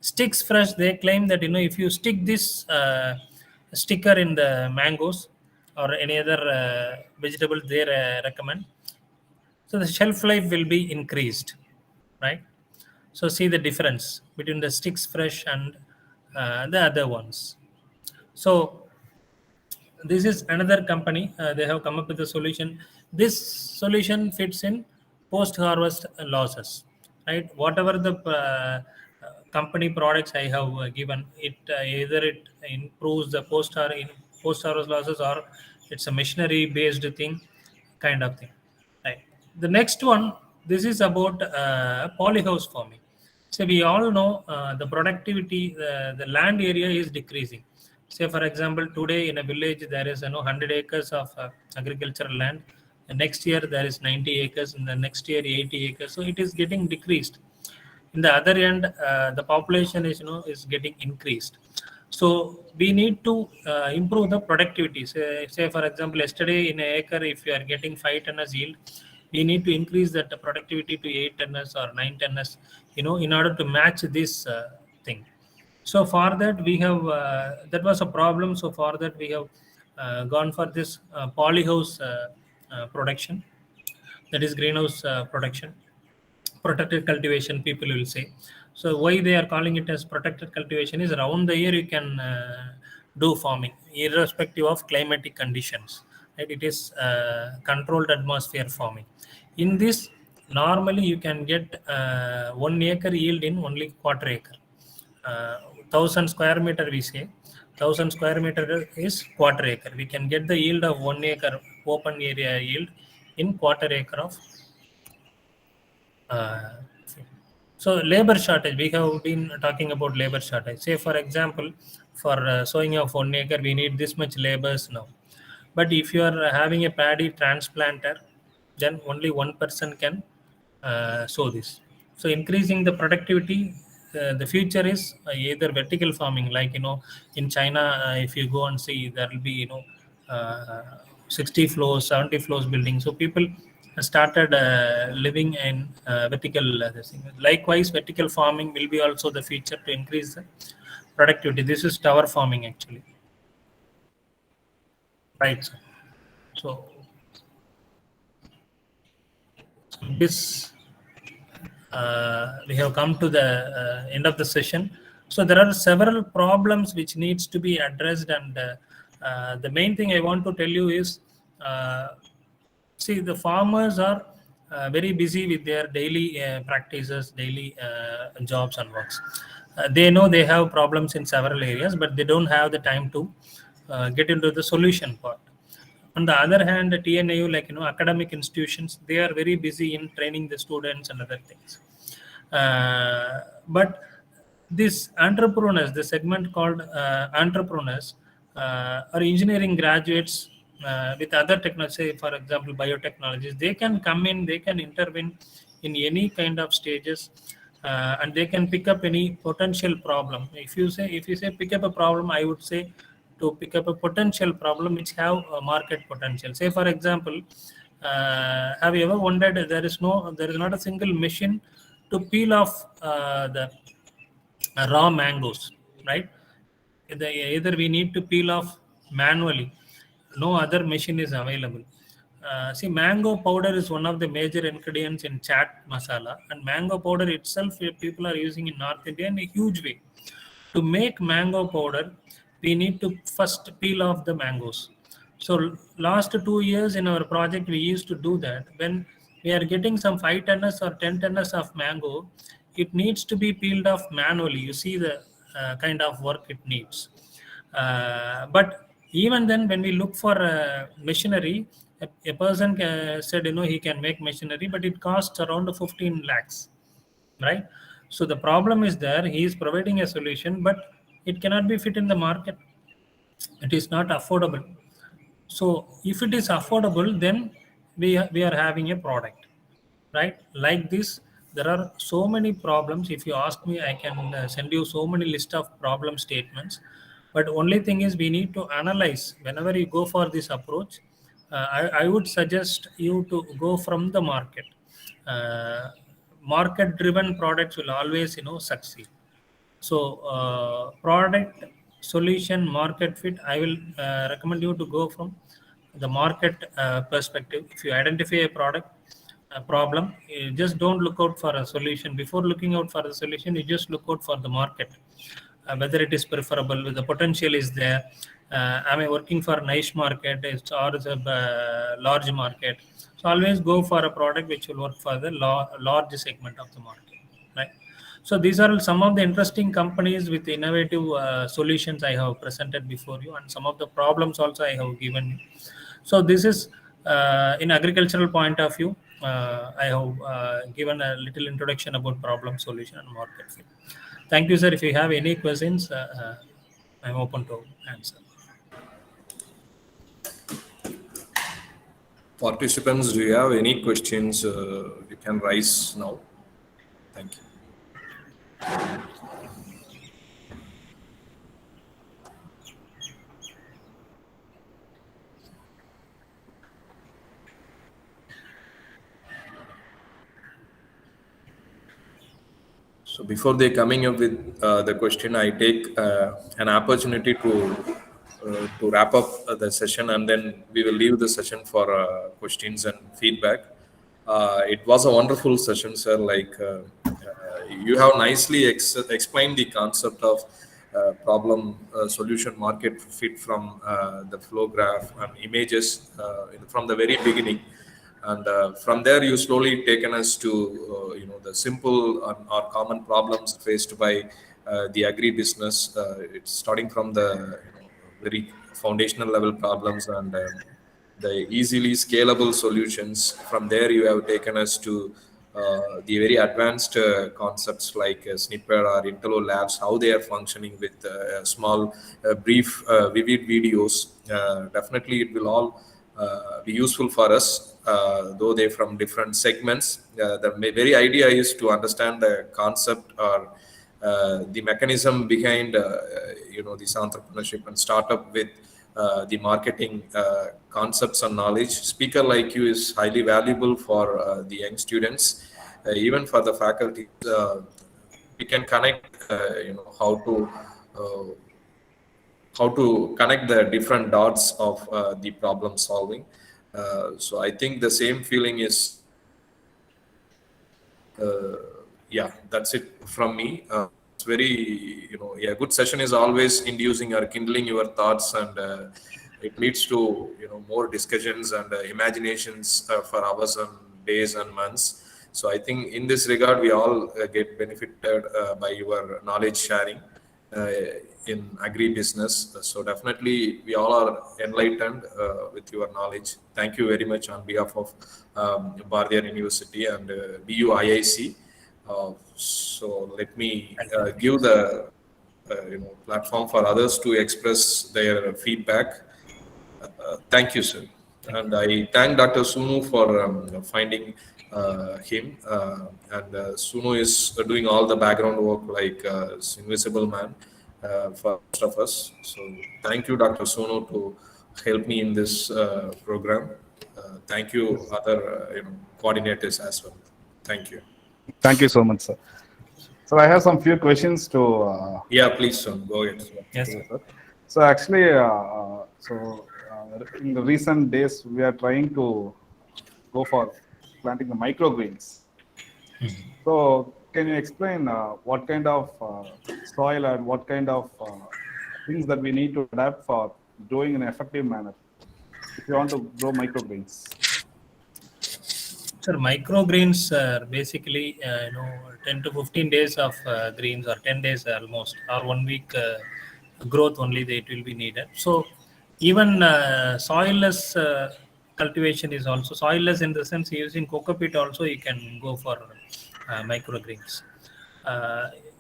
Sticks Fresh, they claim that if you stick this sticker in the mangoes or any other vegetable they recommend, so the shelf life will be increased, right? So see the difference between the Sticks Fresh and the other ones. So this is another company. They have come up with a solution. This solution fits in post-harvest losses, right? Whatever the company products I have given, it either it improves the post-harvest losses or it's a machinery-based thing, kind of thing, right? The next one, this is about polyhouse farming. So we all know the productivity, the land area is decreasing. Say, for example, today in a village, there is 100 acres of agricultural land. The next year, there is 90 acres. And the next year, 80 acres. So it is getting decreased. In the other end, the population is getting increased. So we need to improve the productivity. Say, for example, yesterday in an acre, if you are getting 5 tons yield, we need to increase that productivity to 8 tons or 9 tons, in order to match this thing. So for that, we have, that was a problem. So for that, we have gone for this polyhouse production, that is greenhouse production, protected cultivation, people will say. So why they are calling it as protected cultivation is around the year you can do farming, irrespective of climatic conditions. Right? It is controlled atmosphere farming. In this, normally you can get 1 acre yield in only quarter acre. 1000 square meter, we say 1000 square meter is quarter acre. We can get the yield of 1 acre open area yield in quarter acre of so labor shortage. We have been talking about labor shortage. Say, for example, for sowing of 1 acre, we need this much labors now. But if you are having a paddy transplanter, then only one person can sow this. So increasing the productivity, the future is either vertical farming, like in China, if you go and see, there will be 60 floors, 70 floors building. So people started living in vertical this thing. Likewise, vertical farming will be also the future to increase the productivity. This is tower farming actually, right? So this we have come to the end of the session. So there are several problems which needs to be addressed, and the main thing I want to tell you is, see, the farmers are very busy with their daily practices, daily jobs and works. They know they have problems in several areas, but they don't have the time to get into the solution part. On the other hand, the TNAU, like academic institutions, they are very busy in training the students and other things. But these entrepreneurs, the segment called entrepreneurs, or engineering graduates with other technology, say for example biotechnologies, they can come in, they can intervene in any kind of stages, and they can pick up any potential problem. If you say pick up a problem, I would say to pick up a potential problem which have a market potential. Say for example, have you ever wondered, there is not a single machine to peel off the raw mangoes, right? Either we need to peel off manually, no other machine is available. See, mango powder is one of the major ingredients in chaat masala, and mango powder itself people are using in North India in a huge way. To make mango powder, we need to first peel off the mangoes. So last 2 years in our project, we used to do that. When we are getting some 5 tons or 10 tons of mango, it needs to be peeled off manually. You see the kind of work it needs. But even then, when we look for machinery, a person said, he can make machinery, but it costs around 15 lakhs, right? So the problem is there. He is providing a solution, but it cannot be fit in the market. It is not affordable. So if it is affordable, then we are having a product, right? Like this, there are so many problems. If you ask me, I can send you so many list of problem statements. But only thing is we need to analyze whenever you go for this approach. I would suggest you to go from the market. Market driven products will always succeed. So product, solution, market fit, I will recommend you to go from the market perspective. If you identify a product, a problem, you just don't look out for a solution. Before looking out for the solution, you just look out for the market, whether it is preferable, the potential is there. Am I working for a niche market or is a large market? So always go for a product which will work for the large segment of the market, right? So these are some of the interesting companies with innovative solutions I have presented before you, and some of the problems also I have given you. So this is in agricultural point of view. I have given a little introduction about problem, solution, and market fit. Thank you, sir. If you have any questions, I'm open to answer. Participants, do you have any questions? You can raise now. Thank you. So before they coming up with the question, I take an opportunity to wrap up the session, and then we will leave the session for questions and feedback. It was a wonderful session, sir. You have nicely explained the concept of problem, solution, market fit from the flow graph and images from the very beginning. And from there, you slowly taken us to the simple or common problems faced by the agri business. It's starting from the very foundational level problems and the easily scalable solutions. From there, you have taken us to the very advanced concepts like Snipper or Intello Labs, how they are functioning with small, brief, vivid videos. Definitely, it will all be useful for us, though they're from different segments. The very idea is to understand the concept or the mechanism behind this entrepreneurship and startup with the marketing concepts and knowledge. Speaker like you is highly valuable for the young students, even for the faculty. We can connect, how to connect the different dots of the problem solving. So I think the same feeling is, that's it from me. It's very, a good session is always inducing or kindling your thoughts, and it leads to, more discussions and imaginations for hours and days and months. So I think in this regard, we all get benefited by your knowledge sharing in agri business. So definitely we all are enlightened with your knowledge. Thank you very much on behalf of Bardiyar University and BUIIC. So let me give the platform for others to express their feedback. Thank you, sir. And I thank Dr. Sunu for finding him. And Sunu is doing all the background work like invisible man for most of us. So thank you, Dr. Sunu, to help me in this program. Thank you, other coordinators as well. Thank you. Thank you so much, sir. So I have some few questions to. Yeah, please, son. Go ahead. Yes, sir. So actually, in the recent days, we are trying to go for planting the microgreens. So can you explain what kind of soil and what kind of things that we need to adapt for growing in an effective manner if you want to grow microgreens? Sir, microgreens are basically 10 to 15 days of greens, or 10 days almost, or 1 week growth only it will be needed. So even soilless cultivation is also soilless, in the sense using coco peat also you can go for microgreens.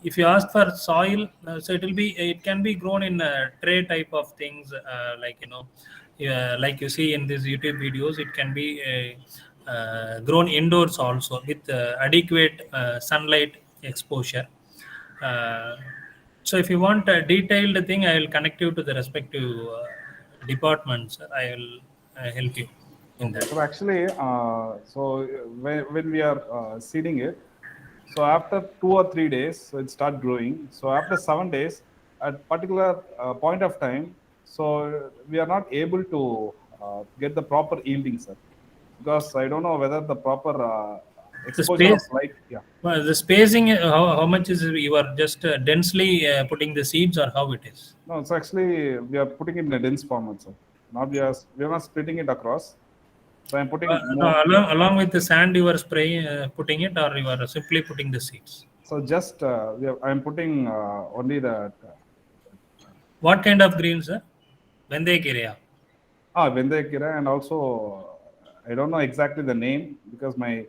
If you ask for soil, so it can be grown in tray type of things, like you see in these YouTube videos. It can be grown indoors also with adequate sunlight exposure. So if you want a detailed thing, I will connect you to the respective departments. I will help you in Okay, that. so actually, when we are seeding it, so after 2 or 3 days, so it start growing. So after 7 days, at particular point of time, so we are not able to get the proper yielding, sir, because I don't know whether the proper The exposure of space, light. Yeah, well, the spacing, how much is it? You are just densely putting the seeds, or how it is? no, it's actually we are putting it in a dense format, sir. Not we are not splitting it across. So I'm putting No, more. along with the sand, you are spraying, putting it, or you are simply putting the seeds. So just I'm putting only the What kind of greens, sir? Vendekirya. Vendekira, and also I don't know exactly the name because my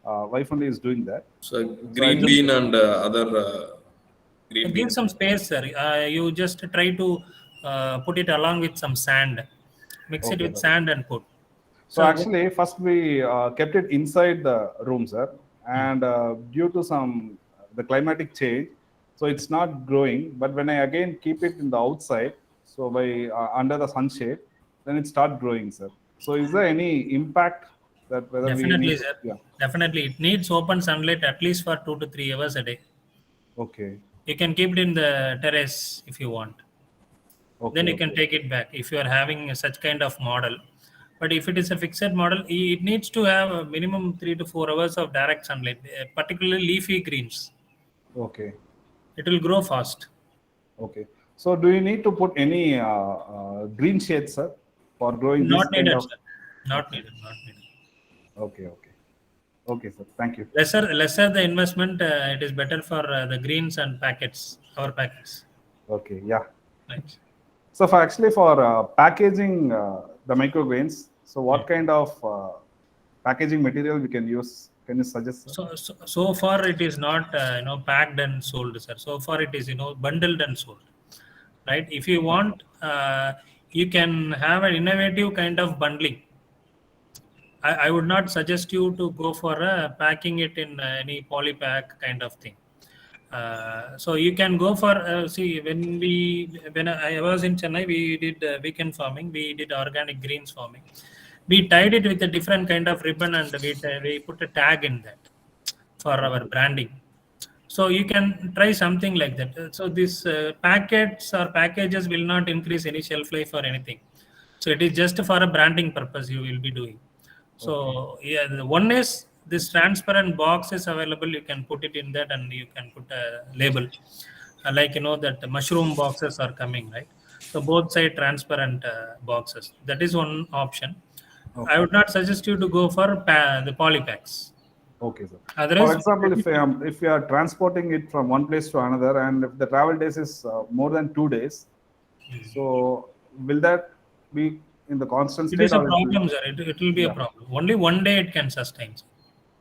wife only is doing that. So So I green just bean and other green Give bean. some space, sir. You just try to put it along with some sand. Mix it okay. with sand and put. So actually, first we kept it inside the room, sir, and due to the climatic change, so it's not growing. But when I again keep it in the outside, so by under the sunshade, then it start growing, sir. So is there any impact that whether we Definitely, need? sir. Yeah. Definitely. It needs open sunlight at least for 2 to 3 hours a day. Okay. You can keep it in the terrace if you want. Okay. Then you can take it back if you are having such kind of model. But if it is a fixed model, it needs to have a minimum 3 to 4 hours of direct sunlight, particularly leafy greens. Okay. It will grow fast. Okay. So do you need to put any green shades, sir, for growing this Not kind needed, of? sir. Not needed. Not needed. Okay. Okay. Okay, sir. Thank you. Lesser the investment, it is better for the greens and packets, our packets. Okay. Yeah. Right. So for packaging the microgreens, so what kind of packaging material we can use? Can you suggest, sir? So far it is not packed and sold, sir. So far it is bundled and sold, right? If you want, you can have an innovative kind of bundling. I would not suggest you to go for packing it in any polypack kind of thing. So you can go for see when I was in Chennai, we did weekend farming. We did organic greens farming. We tied it with a different kind of ribbon, and we put a tag in that for our branding. So you can try something like that. So these packets or packages will not increase any shelf life or anything. So it is just for a branding purpose you will be doing. So yeah, the one is this transparent box is available. You can put it in that, and you can put a label, like that the mushroom boxes are coming, right? So both side transparent boxes. That is one option. Okay. I would not suggest you to go for the polypacks. Okay, sir. Otherwise, For example, if we are transporting it from one place to another, and if the travel days is more than 2 days, so will that be in the constant it state? is a or problem, sir. It will be a Yeah. problem. Only one day it can sustain. Sir.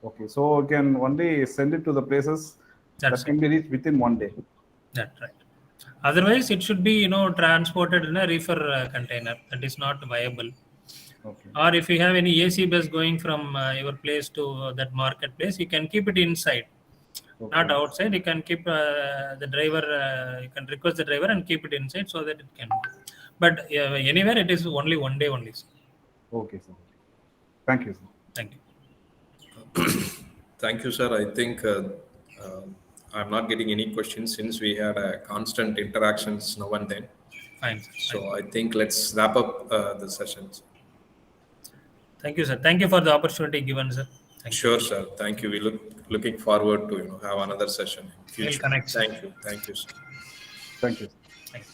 Okay, so we can only send it to the places That's that can be reached within 1 day. That's right. Otherwise, it should be transported in a reefer container. That is not viable. Okay. Or if you have any AC bus going from your place to that marketplace, you can keep it inside, not outside. You can keep the driver. You can request the driver and keep it inside so that it can. But anywhere, it is only 1 day only. Sir. Okay, sir. Thank you, sir. Thank you. Thank you, sir. I think I'm not getting any questions since we had constant interactions now and then. Fine, sir. So I think let's wrap up the sessions. Thank you, sir. Thank you for the opportunity given, sir. Thank you. Sure, sir. Thank you. We looking forward to have another session in future. connect, sir. Thank you, sir. Thank you. Thank you.